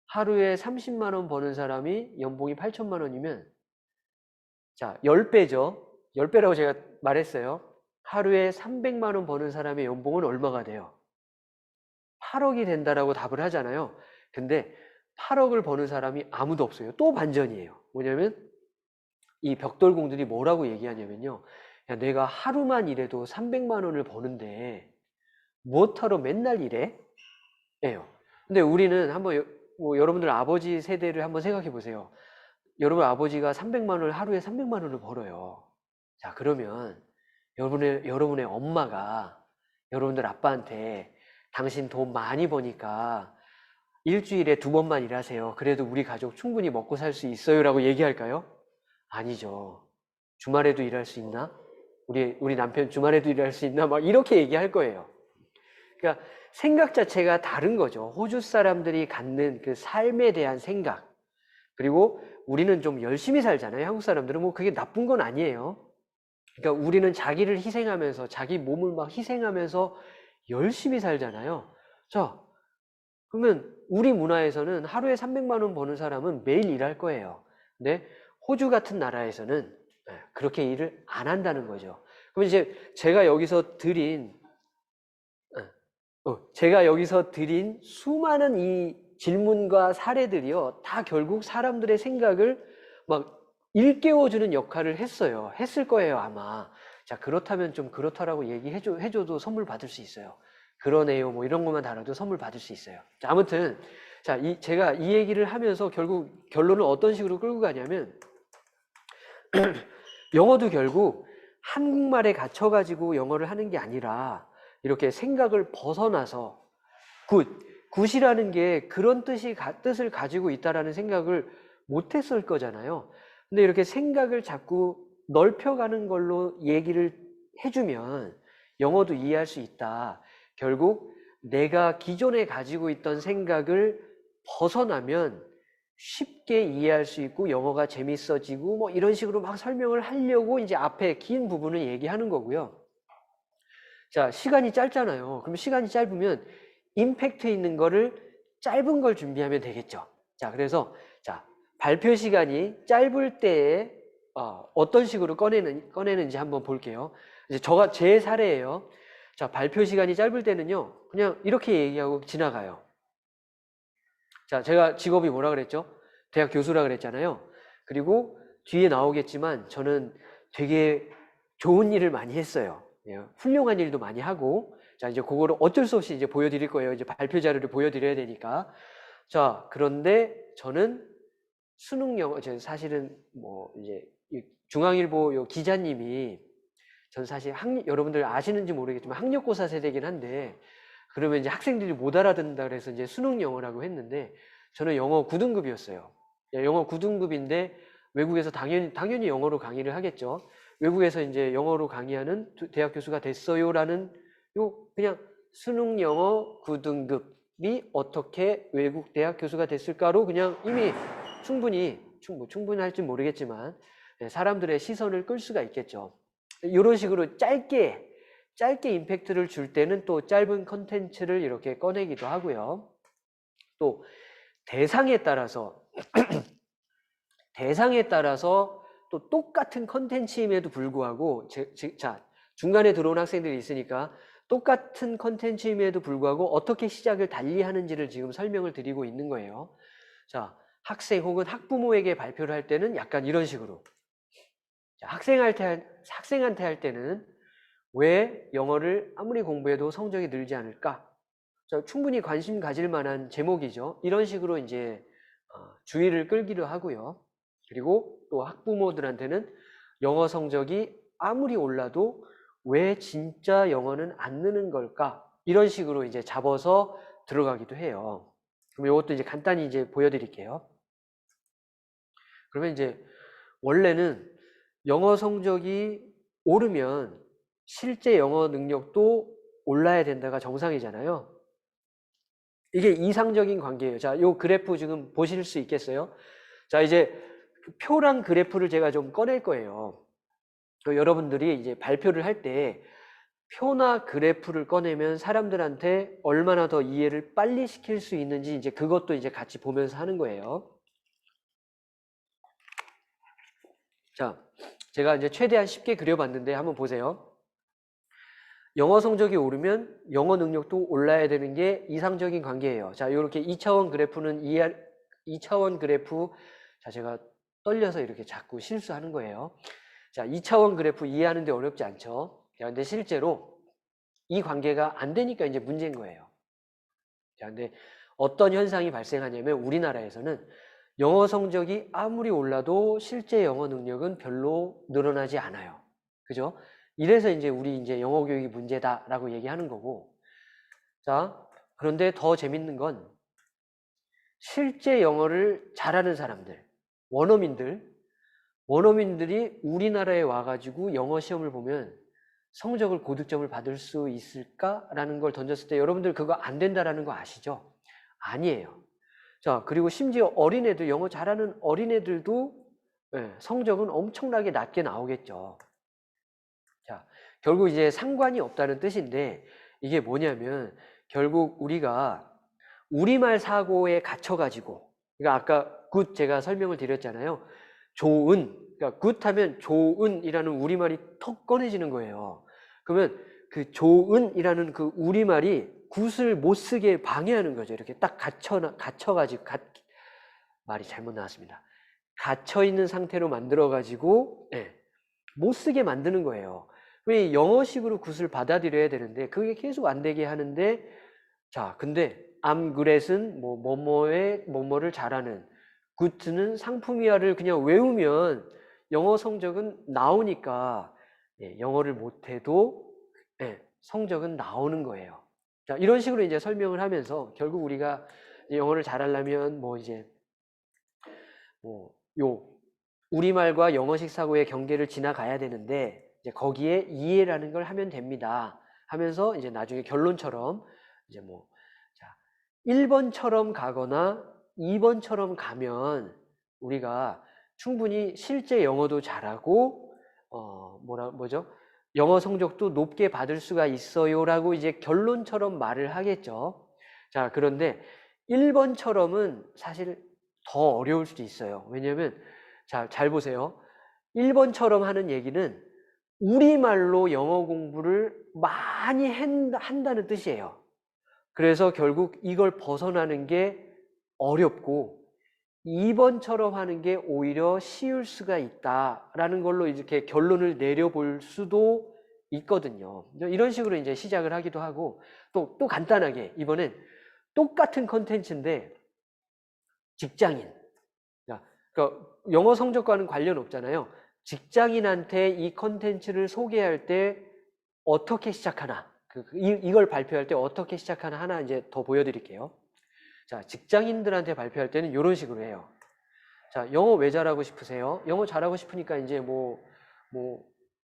하루에 30만 원 버는 사람이 연봉이 8천만 원이면 자, 10배죠. 10배라고 제가 말했어요. 하루에 300만 원 버는 사람의 연봉은 얼마가 돼요? 8억이 된다라고 답을 하잖아요. 근데 8억을 버는 사람이 아무도 없어요. 또 반전이에요. 뭐냐면 이 벽돌공들이 뭐라고 얘기하냐면요. 야, 내가 하루만 일해도 300만 원을 버는데 무엇하러 맨날 일해? 예요. 근데 우리는 한번 뭐 여러분들 아버지 세대를 한번 생각해 보세요. 여러분 아버지가 300만 원을 하루에 300만 원을 벌어요. 자, 그러면 여러분의 엄마가 여러분들 아빠한테 당신 돈 많이 버니까 일주일에 2번만 일하세요. 그래도 우리 가족 충분히 먹고 살 수 있어요. 라고 얘기할까요? 아니죠. 주말에도 일할 수 있나? 우리 남편 주말에도 일할 수 있나? 막 이렇게 얘기할 거예요. 그러니까 생각 자체가 다른 거죠. 호주 사람들이 갖는 그 삶에 대한 생각. 그리고 우리는 좀 열심히 살잖아요. 한국 사람들은 뭐 그게 나쁜 건 아니에요. 그러니까 우리는 자기를 희생하면서 자기 몸을 막 희생하면서 열심히 살잖아요. 자, 그러면 우리 문화에서는 하루에 300만 원 버는 사람은 매일 일할 거예요. 근데 호주 같은 나라에서는 그렇게 일을 안 한다는 거죠. 그럼 이제 제가 여기서 드린 수많은 이 질문과 사례들이요, 다 결국 사람들의 생각을 막 일깨워주는 역할을 했을 거예요, 아마. 자, 그렇다면 좀 그렇다라고 해줘도 선물 받을 수 있어요. 그러네요, 뭐 이런 것만 달아도 선물 받을 수 있어요. 자, 아무튼, 자, 제가 이 얘기를 하면서 결국 결론을 어떤 식으로 끌고 가냐면, 영어도 결국 한국말에 갇혀가지고 영어를 하는 게 아니라, 이렇게 생각을 벗어나서, 굿이라는 게 그런 뜻을 가지고 있다라는 생각을 못 했을 거잖아요. 근데 이렇게 생각을 자꾸 넓혀가는 걸로 얘기를 해주면 영어도 이해할 수 있다. 결국 내가 기존에 가지고 있던 생각을 벗어나면 쉽게 이해할 수 있고 영어가 재밌어지고 뭐 이런 식으로 막 설명을 하려고 이제 앞에 긴 부분을 얘기하는 거고요. 자, 시간이 짧잖아요. 그럼 시간이 짧으면 임팩트 있는 거를 짧은 걸 준비하면 되겠죠. 자, 그래서 자, 발표 시간이 짧을 때에 어떤 식으로 꺼내는지 한번 볼게요. 이제 제 사례예요. 자, 발표 시간이 짧을 때는요, 그냥 이렇게 얘기하고 지나가요. 자, 제가 직업이 뭐라 그랬죠? 대학 교수라 그랬잖아요. 그리고 뒤에 나오겠지만 저는 되게 좋은 일을 많이 했어요. 예, 훌륭한 일도 많이 하고, 자, 이제 그거를 어쩔 수 없이 이제 보여드릴 거예요. 이제 발표 자료를 보여드려야 되니까. 자, 그런데 저는 수능 영어, 사실은 뭐 이제 중앙일보 요 기자님이, 전 사실 여러분들 아시는지 모르겠지만 학력고사 세대긴 한데, 그러면 이제 학생들이 못 알아듣는다 그래서 이제 수능 영어라고 했는데, 저는 영어 9등급이었어요. 영어 9등급인데 외국에서 당연히 영어로 강의를 하겠죠. 외국에서 이제 영어로 강의하는 대학 교수가 됐어요라는 그냥 수능 영어 9등급이 어떻게 외국 대학 교수가 됐을까로 그냥 이미 충분히 할지 모르겠지만 사람들의 시선을 끌 수가 있겠죠. 이런 식으로 짧게 임팩트를 줄 때는 또 짧은 컨텐츠를 이렇게 꺼내기도 하고요. 또 대상에 따라서 또 똑같은 컨텐츠임에도 불구하고 자, 중간에 들어온 학생들이 있으니까 똑같은 컨텐츠임에도 불구하고 어떻게 시작을 달리 하는지를 지금 설명을 드리고 있는 거예요. 자, 학생 혹은 학부모에게 발표를 할 때는 약간 이런 식으로. 자, 학생한테 할 때는 왜 영어를 아무리 공부해도 성적이 늘지 않을까? 자, 충분히 관심 가질 만한 제목이죠. 이런 식으로 이제 주의를 끌기도 하고요. 그리고 또 학부모들한테는 영어 성적이 아무리 올라도 왜 진짜 영어는 안 느는 걸까? 이런 식으로 이제 잡아서 들어가기도 해요. 그럼 이것도 이제 간단히 이제 보여드릴게요. 그러면 이제 원래는 영어 성적이 오르면 실제 영어 능력도 올라야 된다가 정상이잖아요. 이게 이상적인 관계예요. 자, 요 그래프 지금 보실 수 있겠어요? 자, 이제 표랑 그래프를 제가 좀 꺼낼 거예요. 여러분들이 이제 발표를 할 때 표나 그래프를 꺼내면 사람들한테 얼마나 더 이해를 빨리 시킬 수 있는지 이제 그것도 이제 같이 보면서 하는 거예요. 자, 제가 이제 최대한 쉽게 그려봤는데 한번 보세요. 영어 성적이 오르면 영어 능력도 올라야 되는 게 이상적인 관계예요. 자, 이렇게 2차원 그래프는 2차원 그래프, 자, 제가 떨려서 이렇게 자꾸 실수하는 거예요. 자, 2차원 그래프 이해하는데 어렵지 않죠? 자, 근데 실제로 이 관계가 안 되니까 이제 문제인 거예요. 자, 근데 어떤 현상이 발생하냐면 우리나라에서는 영어 성적이 아무리 올라도 실제 영어 능력은 별로 늘어나지 않아요. 그죠? 이래서 이제 우리 이제 영어 교육이 문제다라고 얘기하는 거고. 자, 그런데 더 재밌는 건 실제 영어를 잘하는 사람들, 원어민들이 우리나라에 와가지고 영어 시험을 보면 성적을 고득점을 받을 수 있을까라는 걸 던졌을 때 여러분들 그거 안 된다라는 거 아시죠? 아니에요. 자, 그리고 심지어 어린애들, 영어 잘하는 어린애들도 성적은 엄청나게 낮게 나오겠죠. 자, 결국 이제 상관이 없다는 뜻인데 이게 뭐냐면 결국 우리가 우리말 사고에 갇혀가지고 그러니까 아까 굿 제가 설명을 드렸잖아요. 좋은, 그러니까 굿 하면 좋은이라는 우리말이 턱 꺼내지는 거예요. 그러면 그 좋은이라는 그 우리말이 굿을 못 쓰게 방해하는 거죠. 이렇게 딱 갇혀가지고 말이 잘못 나왔습니다. 갇혀 있는 상태로 만들어가지고 못 쓰게 만드는 거예요. 왜 영어식으로 굿을 받아들여야 되는데 그게 계속 안 되게 하는데 자, 근데 I'm good은 뭐뭐를 잘하는 good는 상품이야를 그냥 외우면 영어 성적은 나오니까 영어를 못해도 성적은 나오는 거예요. 자, 이런 식으로 이제 설명을 하면서 결국 우리가 영어를 잘하려면 요 우리말과 영어식 사고의 경계를 지나가야 되는데 이제 거기에 이해라는 걸 하면 됩니다. 하면서 이제 나중에 결론처럼 이제 자, 1번처럼 가거나 2번처럼 가면 우리가 충분히 실제 영어도 잘하고 영어 성적도 높게 받을 수가 있어요라고 이제 결론처럼 말을 하겠죠. 자, 그런데 1번처럼은 사실 더 어려울 수도 있어요. 왜냐면 자, 잘 보세요. 1번처럼 하는 얘기는 우리말로 영어 공부를 많이 한다는 뜻이에요. 그래서 결국 이걸 벗어나는 게 어렵고 2번처럼 하는 게 오히려 쉬울 수가 있다라는 걸로 이렇게 결론을 내려볼 수도 있거든요. 이런 식으로 이제 시작을 하기도 하고 또 간단하게 이번엔 똑같은 컨텐츠인데 직장인 그러니까 영어 성적과는 관련 없잖아요. 직장인한테 이 컨텐츠를 소개할 때 어떻게 시작하나 이걸 발표할 때 어떻게 시작하나 하나 이제 더 보여드릴게요. 자, 직장인들한테 발표할 때는 이런 식으로 해요. 자, 영어 왜 잘하고 싶으세요? 영어 잘하고 싶으니까 이제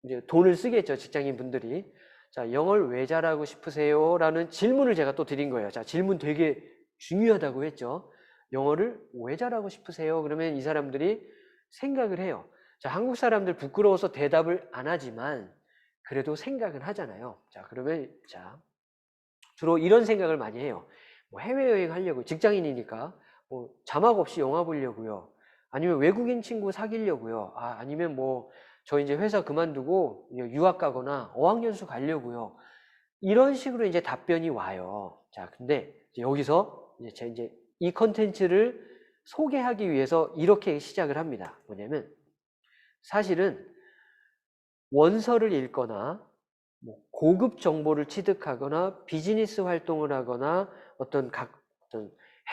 이제 돈을 쓰겠죠, 직장인 분들이. 자, 영어를 왜 잘하고 싶으세요? 라는 질문을 제가 또 드린 거예요. 자, 질문 되게 중요하다고 했죠. 영어를 왜 잘하고 싶으세요? 그러면 이 사람들이 생각을 해요. 자, 한국 사람들 부끄러워서 대답을 안 하지만 그래도 생각은 하잖아요. 자, 그러면 자, 주로 이런 생각을 많이 해요. 해외여행 하려고 직장인이니까 자막 없이 영화 보려고요. 아니면 외국인 친구 사귀려고요. 아니면 저 이제 회사 그만두고 유학 가거나 어학연수 가려고요. 이런 식으로 이제 답변이 와요. 자, 근데 여기서 이제 이 컨텐츠를 소개하기 위해서 이렇게 시작을 합니다. 뭐냐면 사실은 원서를 읽거나 고급 정보를 취득하거나 비즈니스 활동을 하거나 어떤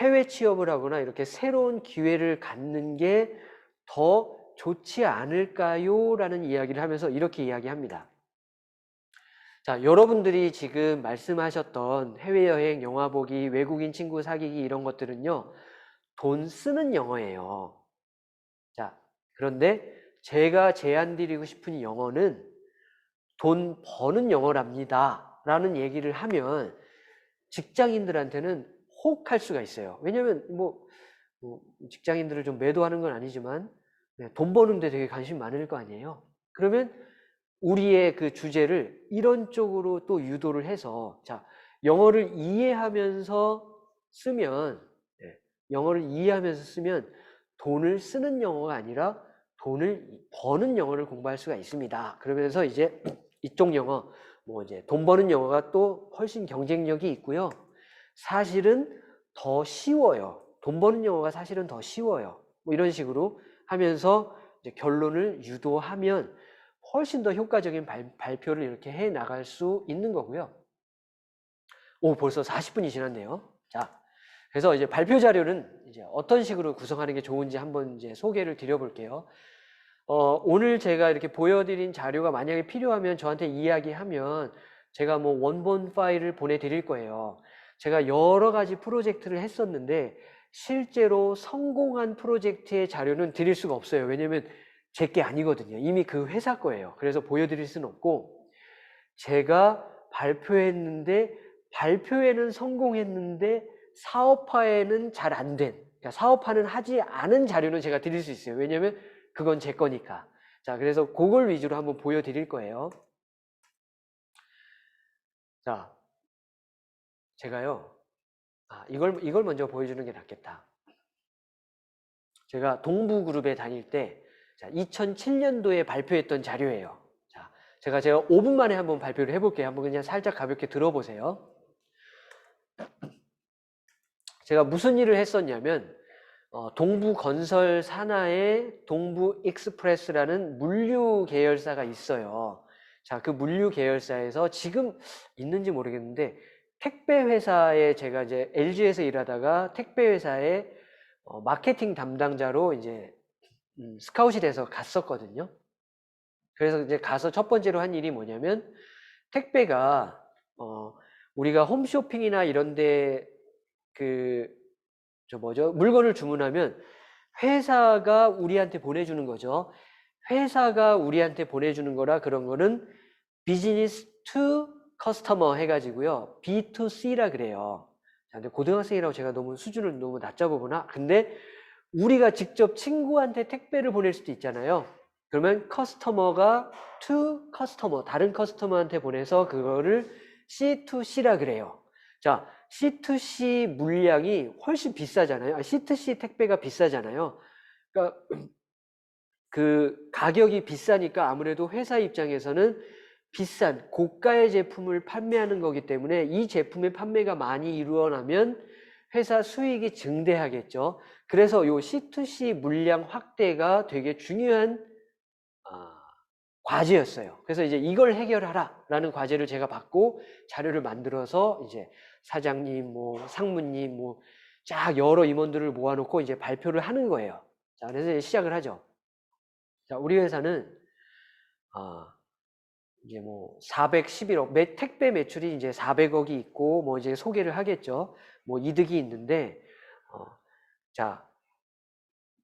해외 취업을 하거나 이렇게 새로운 기회를 갖는 게 더 좋지 않을까요? 라는 이야기를 하면서 이렇게 이야기합니다. 자, 여러분들이 지금 말씀하셨던 해외여행, 영화 보기, 외국인 친구 사귀기 이런 것들은요, 돈 쓰는 영어예요. 자, 그런데 제가 제안드리고 싶은 영어는 돈 버는 영어랍니다. 라는 얘기를 하면 직장인들한테는 혹할 수가 있어요. 왜냐면 직장인들을 좀 매도하는 건 아니지만 돈 버는데 되게 관심 많을 거 아니에요. 그러면 우리의 그 주제를 이런 쪽으로 또 유도를 해서 자, 영어를 이해하면서 쓰면 돈을 쓰는 영어가 아니라 돈을 버는 영어를 공부할 수가 있습니다. 그러면서 이제 이쪽 영어 이제 돈 버는 영어가 또 훨씬 경쟁력이 있고요. 사실은 더 쉬워요. 돈 버는 영어가 사실은 더 쉬워요. 이런 식으로 하면서 이제 결론을 유도하면 훨씬 더 효과적인 발표를 이렇게 해 나갈 수 있는 거고요. 벌써 40분이 지났네요. 자, 그래서 이제 발표 자료는 이제 어떤 식으로 구성하는 게 좋은지 한번 이제 소개를 드려볼게요. 오늘 제가 이렇게 보여드린 자료가 만약에 필요하면 저한테 이야기하면 제가 뭐 원본 파일을 보내드릴 거예요. 제가 여러 가지 프로젝트를 했었는데 실제로 성공한 프로젝트의 자료는 드릴 수가 없어요. 왜냐면 제 게 아니거든요. 이미 그 회사 거예요. 그래서 보여드릴 수는 없고, 제가 발표했는데 발표에는 성공했는데 사업화에는 잘 안 된, 그러니까 사업화는 하지 않은 자료는 제가 드릴 수 있어요. 왜냐면 그건 제 거니까. 자, 그래서 그걸 위주로 한번 보여드릴 거예요. 자, 제가요, 이걸 먼저 보여주는 게 낫겠다. 제가 동부그룹에 다닐 때, 자, 2007년도에 발표했던 자료예요. 자, 제가 5분 만에 한번 발표를 해볼게요. 한번 그냥 살짝 가볍게 들어보세요. 제가 무슨 일을 했었냐면, 동부건설 산하에 동부익스프레스라는 물류 계열사가 있어요. 자, 그 물류 계열사에서 지금 있는지 모르겠는데, 택배 회사에 제가 이제 LG에서 일하다가 택배 회사에 마케팅 담당자로 이제 스카웃이 돼서 갔었거든요. 그래서 이제 가서 첫 번째로 한 일이 뭐냐면, 택배가 우리가 홈쇼핑이나 이런데 물건을 주문하면 회사가 우리한테 보내주는 거죠. 회사가 우리한테 보내주는 거라 그런 거는 비즈니스 투 커스터머 해가지고요. B2C라 그래요. 자, 근데 고등학생이라고 제가 너무 수준을 너무 낮잡아 보나? 근데 우리가 직접 친구한테 택배를 보낼 수도 있잖아요. 그러면 커스터머가 to 커스터머, 다른 커스터머한테 보내서 그거를 C2C라 그래요. 자, C2C 물량이 훨씬 비싸잖아요. C2C 택배가 비싸잖아요. 그러니까 그 가격이 비싸니까 아무래도 회사 입장에서는 비싼 고가의 제품을 판매하는 거기 때문에 이 제품의 판매가 많이 이루어나면 회사 수익이 증대하겠죠. 그래서 요 C2C 물량 확대가 되게 중요한 과제였어요. 그래서 이제 이걸 해결하라 라는 과제를 제가 받고 자료를 만들어서 이제 사장님, 뭐 상무님, 뭐 쫙 여러 임원들을 모아놓고 이제 발표를 하는 거예요. 자, 그래서 이제 시작을 하죠. 자, 우리 회사는 이제 뭐 411억, 택배 매출이 이제 400억이 있고 뭐 이제 소개를 하겠죠. 뭐 이득이 있는데, 자,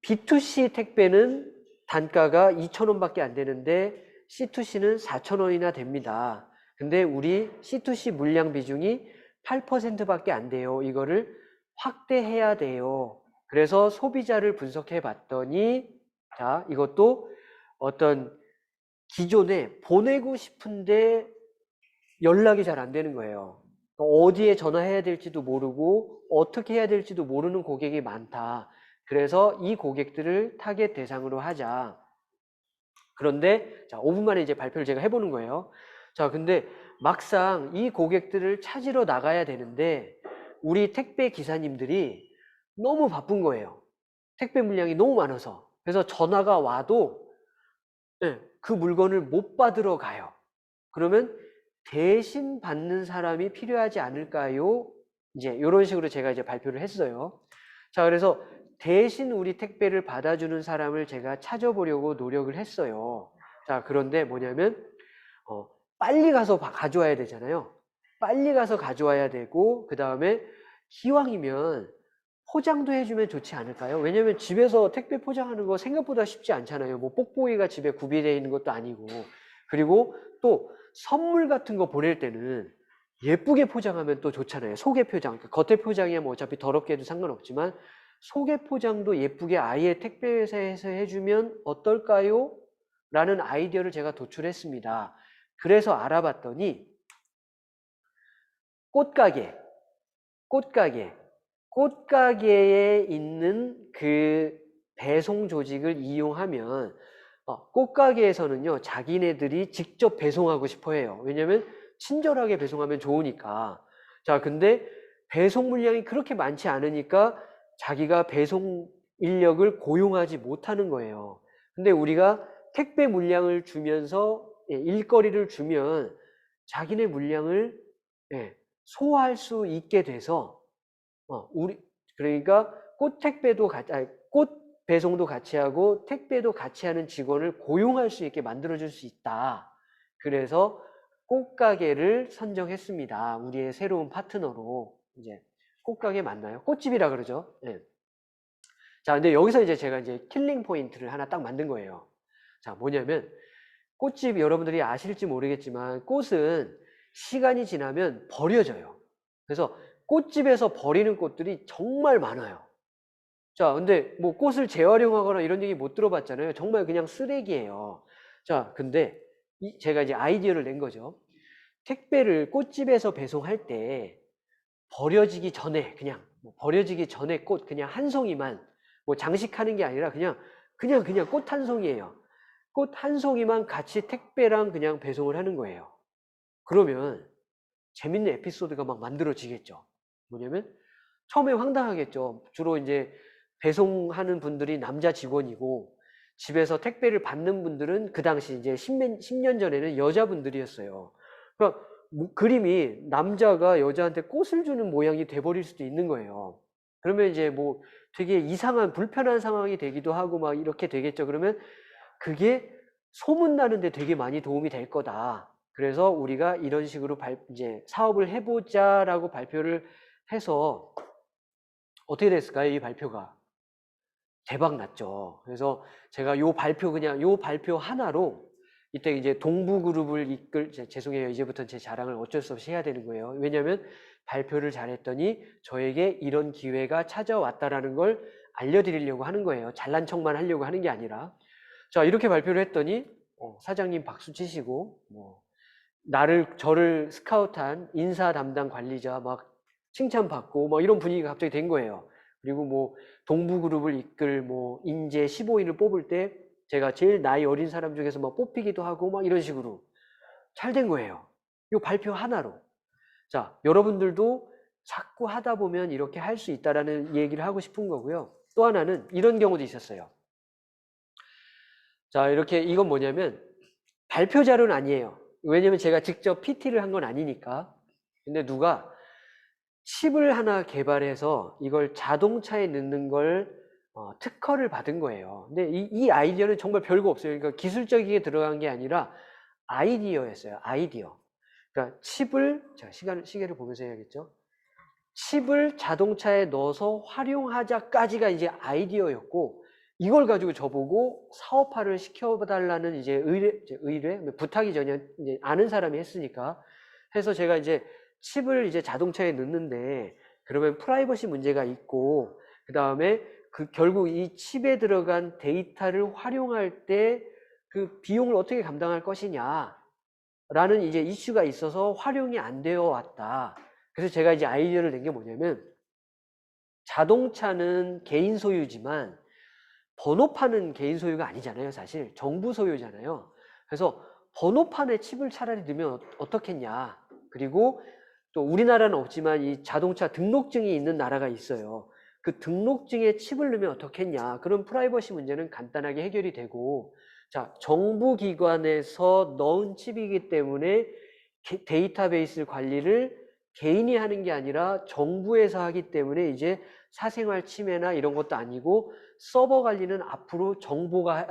B2C 택배는 단가가 2,000원밖에 안 되는데 C2C는 4,000원이나 됩니다. 근데 우리 C2C 물량 비중이 8%밖에 안 돼요. 이거를 확대해야 돼요. 그래서 소비자를 분석해 봤더니, 자, 이것도 어떤 기존에 보내고 싶은데 연락이 잘 안 되는 거예요. 어디에 전화해야 될지도 모르고 어떻게 해야 될지도 모르는 고객이 많다. 그래서 이 고객들을 타겟 대상으로 하자. 그런데 자, 5분 만에 이제 발표를 제가 해보는 거예요. 자, 근데 막상 이 고객들을 찾으러 나가야 되는데 우리 택배 기사님들이 너무 바쁜 거예요. 택배 물량이 너무 많아서. 그래서 전화가 와도 그 물건을 못 받으러 가요. 그러면 대신 받는 사람이 필요하지 않을까요? 이제 이런 식으로 제가 이제 발표를 했어요. 자, 그래서 대신 우리 택배를 받아주는 사람을 제가 찾아보려고 노력을 했어요. 자, 그런데 뭐냐면 빨리 가서 가져와야 되잖아요. 빨리 가서 가져와야 되고 그 다음에 기왕이면 포장도 해주면 좋지 않을까요? 왜냐면 집에서 택배 포장하는 거 생각보다 쉽지 않잖아요. 뭐 뽁뽁이가 집에 구비되어 있는 것도 아니고. 그리고 또 선물 같은 거 보낼 때는 예쁘게 포장하면 또 좋잖아요. 속에 포장. 겉에 포장이야 뭐 어차피 더럽게 해도 상관없지만 속에 포장도 예쁘게 아예 택배 회사에서 해주면 어떨까요? 라는 아이디어를 제가 도출했습니다. 그래서 알아봤더니 꽃가게에 있는 그 배송 조직을 이용하면 꽃가게에서는요 자기네들이 직접 배송하고 싶어 해요. 왜냐면 친절하게 배송하면 좋으니까. 자, 근데 배송 물량이 그렇게 많지 않으니까 자기가 배송 인력을 고용하지 못하는 거예요. 근데 우리가 택배 물량을 주면서 일거리를 주면 자기네 물량을 소화할 수 있게 돼서 그러니까 꽃 택배도 꽃 배송도 같이 하고 택배도 같이 하는 직원을 고용할 수 있게 만들어줄 수 있다. 그래서 꽃가게를 선정했습니다. 우리의 새로운 파트너로. 이제 꽃가게 맞나요? 꽃집이라 그러죠. 네. 자, 근데 여기서 이제 제가 이제 킬링 포인트를 하나 딱 만든 거예요. 자, 뭐냐면 꽃집 여러분들이 아실지 모르겠지만 꽃은 시간이 지나면 버려져요. 그래서 꽃집에서 버리는 꽃들이 정말 많아요. 자, 근데 뭐 꽃을 재활용하거나 이런 얘기 못 들어봤잖아요. 정말 그냥 쓰레기예요. 자, 근데 제가 이제 아이디어를 낸 거죠. 택배를 꽃집에서 배송할 때 버려지기 전에 그냥 버려지기 전에 꽃 그냥 한 송이만 뭐 장식하는 게 아니라 그냥 꽃 한 송이에요. 꽃 한 송이만 같이 택배랑 그냥 배송을 하는 거예요. 그러면 재밌는 에피소드가 막 만들어지겠죠. 뭐냐면 처음에 황당하겠죠. 주로 이제 배송하는 분들이 남자 직원이고 집에서 택배를 받는 분들은 그 당시 이제 10년 전에는 여자분들이었어요. 그러니까 그림이 남자가 여자한테 꽃을 주는 모양이 돼버릴 수도 있는 거예요. 그러면 이제 뭐 되게 이상한 불편한 상황이 되기도 하고 막 이렇게 되겠죠. 그러면 그게 소문나는데 되게 많이 도움이 될 거다. 그래서 우리가 이런 식으로 이제 사업을 해보자라고 발표를 해서 어떻게 됐을까요? 이 발표가 대박 났죠. 그래서 제가 요 발표 하나로 이때 이제 동부그룹을 죄송해요. 이제부터는 제 자랑을 어쩔 수 없이 해야 되는 거예요. 왜냐하면 발표를 잘했더니 저에게 이런 기회가 찾아왔다라는 걸 알려드리려고 하는 거예요. 잘난 척만 하려고 하는 게 아니라. 자, 이렇게 발표를 했더니 사장님 박수 치시고 뭐 저를 스카우트한 인사 담당 관리자 막 칭찬받고 막 이런 분위기가 갑자기 된 거예요. 그리고 뭐 동부그룹을 이끌 뭐 인재 15인을 뽑을 때 제가 제일 나이 어린 사람 중에서 막 뽑히기도 하고 막 이런 식으로 잘 된 거예요. 이 발표 하나로. 자, 여러분들도 자꾸 하다 보면 이렇게 할 수 있다라는 얘기를 하고 싶은 거고요. 또 하나는 이런 경우도 있었어요. 자, 이렇게 이건 뭐냐면 발표 자료는 아니에요. 왜냐면 제가 직접 PT를 한 건 아니니까. 근데 누가 칩을 하나 개발해서 이걸 자동차에 넣는 걸 특허를 받은 거예요. 근데 이 아이디어는 정말 별거 없어요. 그러니까 기술적이게 들어간 게 아니라 아이디어였어요. 아이디어. 그러니까 제가 시계를 보면서 해야겠죠. 칩을 자동차에 넣어서 활용하자까지가 이제 아이디어였고, 이걸 가지고 저보고 사업화를 시켜달라는 이제 의뢰? 부탁이 전혀 이제 아는 사람이 했으니까. 해서 제가 이제 칩을 이제 자동차에 넣는데, 그러면 프라이버시 문제가 있고, 그 다음에 결국 이 칩에 들어간 데이터를 활용할 때 그 비용을 어떻게 감당할 것이냐, 라는 이제 이슈가 있어서 활용이 안 되어 왔다. 그래서 제가 이제 아이디어를 낸 게 뭐냐면, 자동차는 개인 소유지만 번호판은 개인 소유가 아니잖아요. 사실 정부 소유잖아요. 그래서 번호판에 칩을 차라리 넣으면 어떻겠냐. 그리고 또 우리나라는 없지만 이 자동차 등록증이 있는 나라가 있어요. 그 등록증에 칩을 넣으면 어떻겠냐. 그런 프라이버시 문제는 간단하게 해결이 되고, 자, 정부 기관에서 넣은 칩이기 때문에 데이터베이스 관리를 개인이 하는 게 아니라 정부에서 하기 때문에 이제 사생활 침해나 이런 것도 아니고 서버 관리는 앞으로 정부가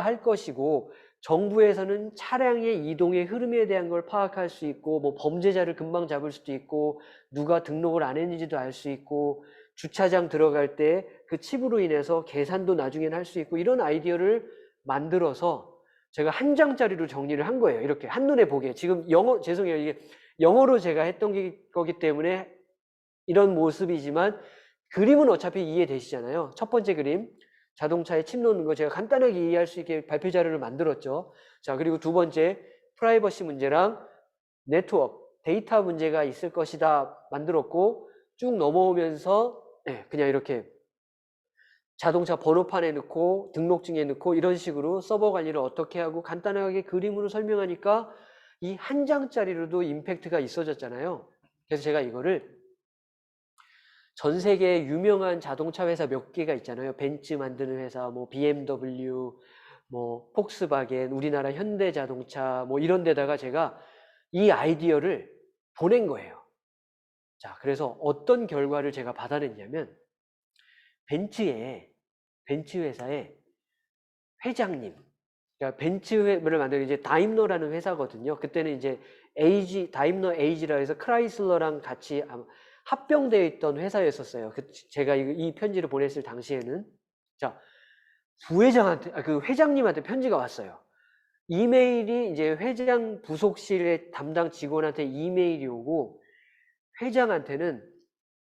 할 것이고, 정부에서는 차량의 이동의 흐름에 대한 걸 파악할 수 있고, 뭐 범죄자를 금방 잡을 수도 있고, 누가 등록을 안 했는지도 알 수 있고, 주차장 들어갈 때 그 칩으로 인해서 계산도 나중에는 할 수 있고, 이런 아이디어를 만들어서 제가 한 장짜리로 정리를 한 거예요. 이렇게 한눈에 보게. 지금 죄송해요. 이게 영어로 제가 했던 거기 때문에 이런 모습이지만 그림은 어차피 이해되시잖아요. 첫 번째 그림, 자동차에 칩 놓는 거 제가 간단하게 이해할 수 있게 발표 자료를 만들었죠. 자, 그리고 두 번째, 프라이버시 문제랑 네트워크, 데이터 문제가 있을 것이다 만들었고, 쭉 넘어오면서 그냥 이렇게 자동차 번호판에 넣고 등록증에 넣고 이런 식으로 서버 관리를 어떻게 하고 간단하게 그림으로 설명하니까 이 한 장짜리로도 임팩트가 있어졌잖아요. 그래서 제가 이거를 전 세계에 유명한 자동차 회사 몇 개가 있잖아요. 벤츠 만드는 회사, 뭐 BMW, 뭐 폭스바겐, 우리나라 현대자동차 뭐 이런 데다가 제가 이 아이디어를 보낸 거예요. 자, 그래서 어떤 결과를 제가 받아냈냐면 벤츠 회사의 회장님, 그러니까 벤츠를 만든 이제 다임러라는 회사거든요. 그때는 이제 다임러 에이지라 해서 크라이슬러랑 같이 합병되어 있던 회사였었어요. 제가 이 편지를 보냈을 당시에는. 자, 그 회장님한테 편지가 왔어요. 이메일이 이제 회장 부속실의 담당 직원한테 이메일이 오고, 회장한테는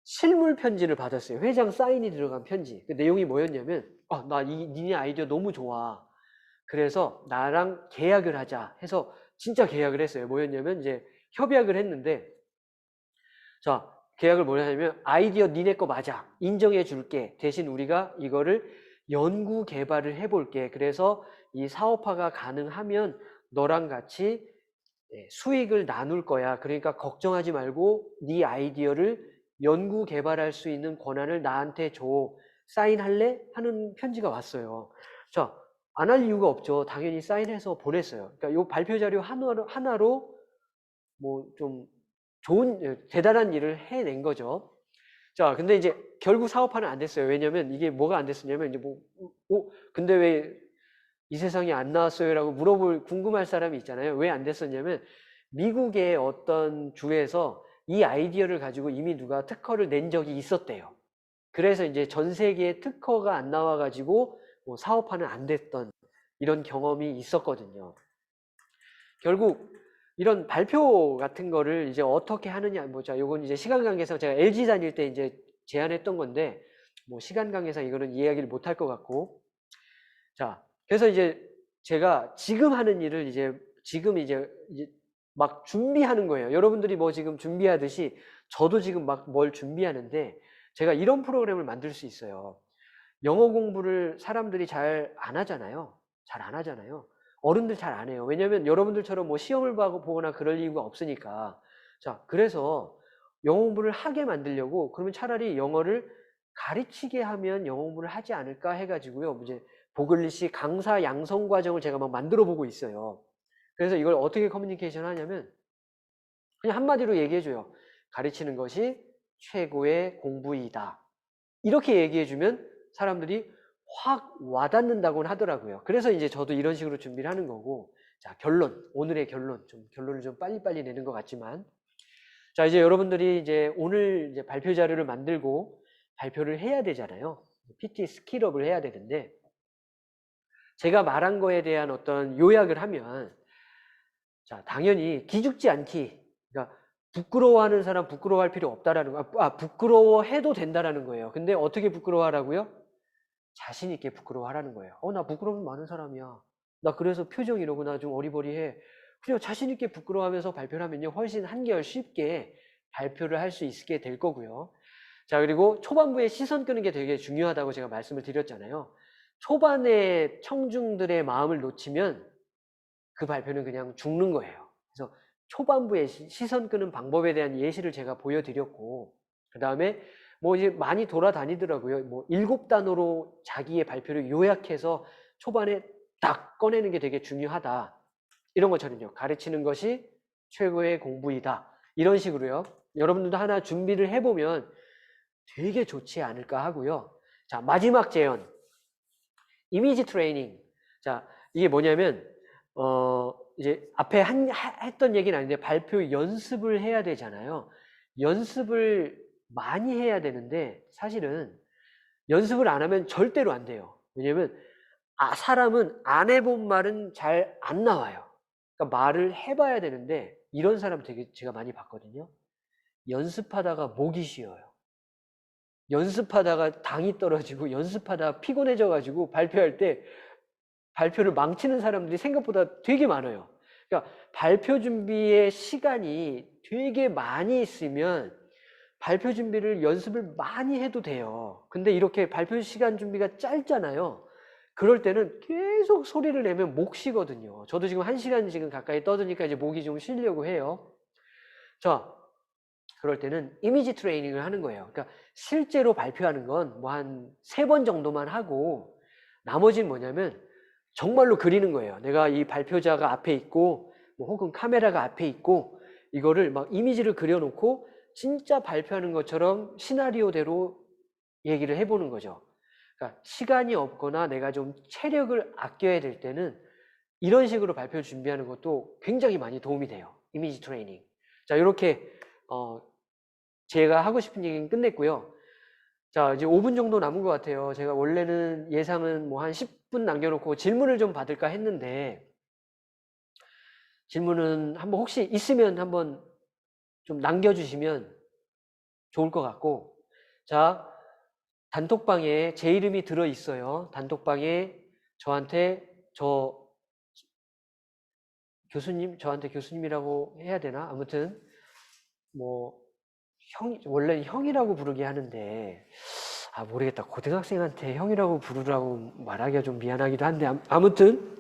실물 편지를 받았어요. 회장 사인이 들어간 편지. 그 내용이 뭐였냐면, 니네 아이디어 너무 좋아. 그래서 나랑 계약을 하자 해서 진짜 계약을 했어요. 뭐였냐면 이제 협약을 했는데, 자, 계약을 뭐냐면 아이디어 니네 거 맞아. 인정해 줄게. 대신 우리가 이거를 연구 개발을 해볼게. 그래서 이 사업화가 가능하면 너랑 같이 수익을 나눌 거야. 그러니까 걱정하지 말고 네 아이디어를 연구 개발할 수 있는 권한을 나한테 줘. 사인할래? 하는 편지가 왔어요. 자, 안 할 이유가 없죠. 당연히 사인해서 보냈어요. 그러니까 이 발표 자료 하나로 뭐 좀 대단한 일을 해낸 거죠. 자, 근데 이제 결국 사업화는 안 됐어요. 왜냐면 이게 뭐가 안 됐었냐면 이제 근데 왜 이 세상에 안 나왔어요? 라고 궁금할 사람이 있잖아요. 왜 안 됐었냐면 미국의 어떤 주에서 이 아이디어를 가지고 이미 누가 특허를 낸 적이 있었대요. 그래서 이제 전 세계에 특허가 안 나와가지고 뭐 사업화는 안 됐던 이런 경험이 있었거든요. 결국 이런 발표 같은 거를 이제 어떻게 하느냐, 요건 이제 시간 관계상 제가 LG 다닐 때 이제 제안했던 건데, 뭐 시간 관계상 이거는 이야기를 못 할 것 같고. 자, 그래서 이제 제가 지금 하는 일을 지금 이제 막 준비하는 거예요. 여러분들이 뭐 지금 준비하듯이 저도 지금 막 뭘 준비하는데, 제가 이런 프로그램을 만들 수 있어요. 영어 공부를 사람들이 잘 안 하잖아요. 잘 안 하잖아요. 어른들 잘 안 해요. 왜냐면 여러분들처럼 뭐 시험을 보거나 그럴 이유가 없으니까. 자, 그래서 영어 공부를 하게 만들려고, 그러면 차라리 영어를 가르치게 하면 영어 공부를 하지 않을까 해가지고요. 이제 보글리시 강사 양성 과정을 제가 막 만들어 보고 있어요. 그래서 이걸 어떻게 커뮤니케이션 하냐면 그냥 한마디로 얘기해줘요. 가르치는 것이 최고의 공부이다. 이렇게 얘기해주면 사람들이 확 와닿는다고는 하더라고요. 그래서 이제 저도 이런 식으로 준비를 하는 거고. 자, 오늘의 결론을 좀 빨리빨리 내는 것 같지만. 자, 이제 여러분들이 이제 오늘 이제 발표 자료를 만들고 발표를 해야 되잖아요. PT 스킬업을 해야 되는데, 제가 말한 거에 대한 어떤 요약을 하면, 자, 당연히 기죽지 않기. 그러니까 부끄러워하는 사람 부끄러워할 필요 없다라는 거. 부끄러워해도 된다라는 거예요. 근데 어떻게 부끄러워하라고요? 자신 있게 부끄러워하라는 거예요. 나 부끄러움 많은 사람이야. 나 그래서 표정 이러고 나 좀 어리버리해. 그냥 자신 있게 부끄러워하면서 발표를 하면요, 훨씬 한결 쉽게 발표를 할 수 있게 될 거고요. 자, 그리고 초반부에 시선 끄는 게 되게 중요하다고 제가 말씀을 드렸잖아요. 초반에 청중들의 마음을 놓치면 그 발표는 그냥 죽는 거예요. 그래서 초반부에 시선 끄는 방법에 대한 예시를 제가 보여드렸고, 그 다음에 뭐 이제 많이 돌아다니더라고요. 뭐 7단어로 자기의 발표를 요약해서 초반에 딱 꺼내는 게 되게 중요하다. 이런 것처럼요. 가르치는 것이 최고의 공부이다. 이런 식으로요. 여러분들도 하나 준비를 해보면 되게 좋지 않을까 하고요. 자, 마지막 제언. 이미지 트레이닝. 자, 이게 뭐냐면 이제 앞에 했던 얘기는 아닌데 발표 연습을 해야 되잖아요. 연습을 많이 해야 되는데 사실은 연습을 안 하면 절대로 안 돼요. 왜냐면 사람은 안 해본 말은 잘 안 나와요. 그러니까 말을 해봐야 되는데 이런 사람 되게 제가 많이 봤거든요. 연습하다가 목이 쉬어요. 연습하다가 당이 떨어지고 연습하다가 피곤해져가지고 발표할 때 발표를 망치는 사람들이 생각보다 되게 많아요. 그러니까 발표 준비에 시간이 되게 많이 있으면 발표 준비를 연습을 많이 해도 돼요. 근데 이렇게 발표 시간 준비가 짧잖아요. 그럴 때는 계속 소리를 내면 목 쉬거든요. 저도 지금 1시간 지금 가까이 떠드니까 이제 목이 좀 쉬려고 해요. 자, 그럴 때는 이미지 트레이닝을 하는 거예요. 그러니까 실제로 발표하는 건 뭐 한 3번 정도만 하고 나머지는 뭐냐면 정말로 그리는 거예요. 내가 이 발표자가 앞에 있고 뭐 혹은 카메라가 앞에 있고 이거를 막 이미지를 그려놓고 진짜 발표하는 것처럼 시나리오대로 얘기를 해보는 거죠. 그러니까 시간이 없거나 내가 좀 체력을 아껴야 될 때는 이런 식으로 발표를 준비하는 것도 굉장히 많이 도움이 돼요. 이미지 트레이닝. 자, 이렇게 제가 하고 싶은 얘기는 끝냈고요. 자, 이제 5분 정도 남은 것 같아요. 제가 원래는 예상은 뭐 한 10분 남겨놓고 질문을 좀 받을까 했는데, 질문은 한번 혹시 있으면 한번 좀 남겨주시면 좋을 것 같고, 자, 단톡방에 제 이름이 들어있어요. 단톡방에 저한테 교수님이라고 해야 되나? 아무튼 뭐 원래는 형이라고 부르게 하는데, 모르겠다. 고등학생한테 형이라고 부르라고 말하기가 좀 미안하기도 한데, 아무튼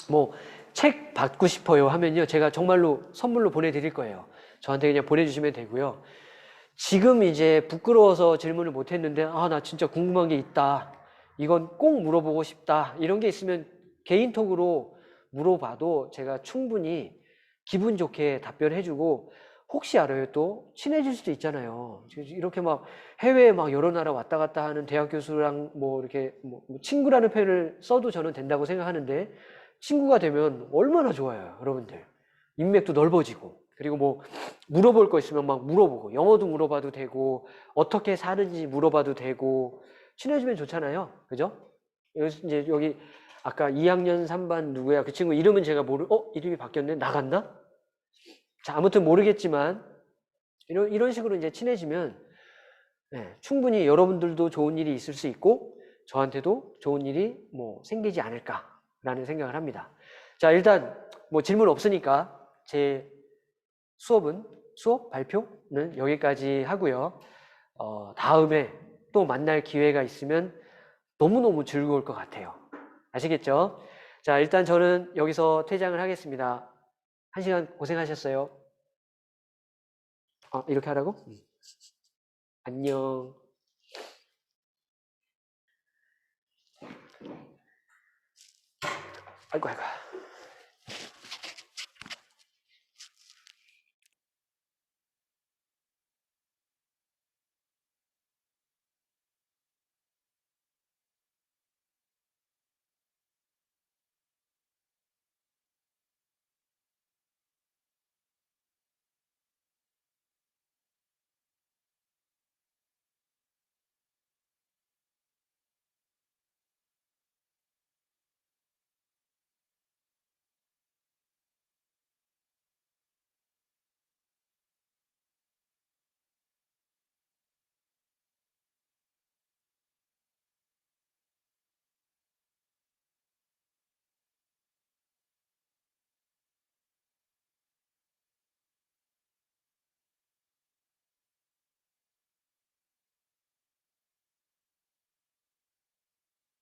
뭐 책 받고 싶어요 하면요, 제가 정말로 선물로 보내드릴 거예요. 저한테 그냥 보내주시면 되고요. 지금 이제 부끄러워서 질문을 못했는데, 나 진짜 궁금한 게 있다, 이건 꼭 물어보고 싶다, 이런 게 있으면 개인톡으로 물어봐도 제가 충분히 기분 좋게 답변해주고, 혹시 알아요, 또 친해질 수도 있잖아요. 이렇게 막 해외에 막 여러 나라 왔다 갔다 하는 대학 교수랑 뭐 이렇게 뭐 친구라는 표현을 써도 저는 된다고 생각하는데, 친구가 되면 얼마나 좋아요, 여러분들. 인맥도 넓어지고, 그리고 뭐 물어볼 거 있으면 막 물어보고, 영어도 물어봐도 되고, 어떻게 사는지 물어봐도 되고, 친해지면 좋잖아요. 그죠? 이제 여기 아까 2학년 3반 누구야? 그 친구 이름은 제가 이름이 바뀌었네? 나갔나? 자, 아무튼 모르겠지만, 이런 식으로 이제 친해지면, 충분히 여러분들도 좋은 일이 있을 수 있고, 저한테도 좋은 일이 뭐 생기지 않을까라는 생각을 합니다. 자, 일단 뭐 질문 없으니까 제 수업 발표는 여기까지 하고요. 다음에 또 만날 기회가 있으면 너무너무 즐거울 것 같아요. 아시겠죠? 자, 일단 저는 여기서 퇴장을 하겠습니다. 1시간 고생하셨어요. 이렇게 하라고? 안녕. 아이고.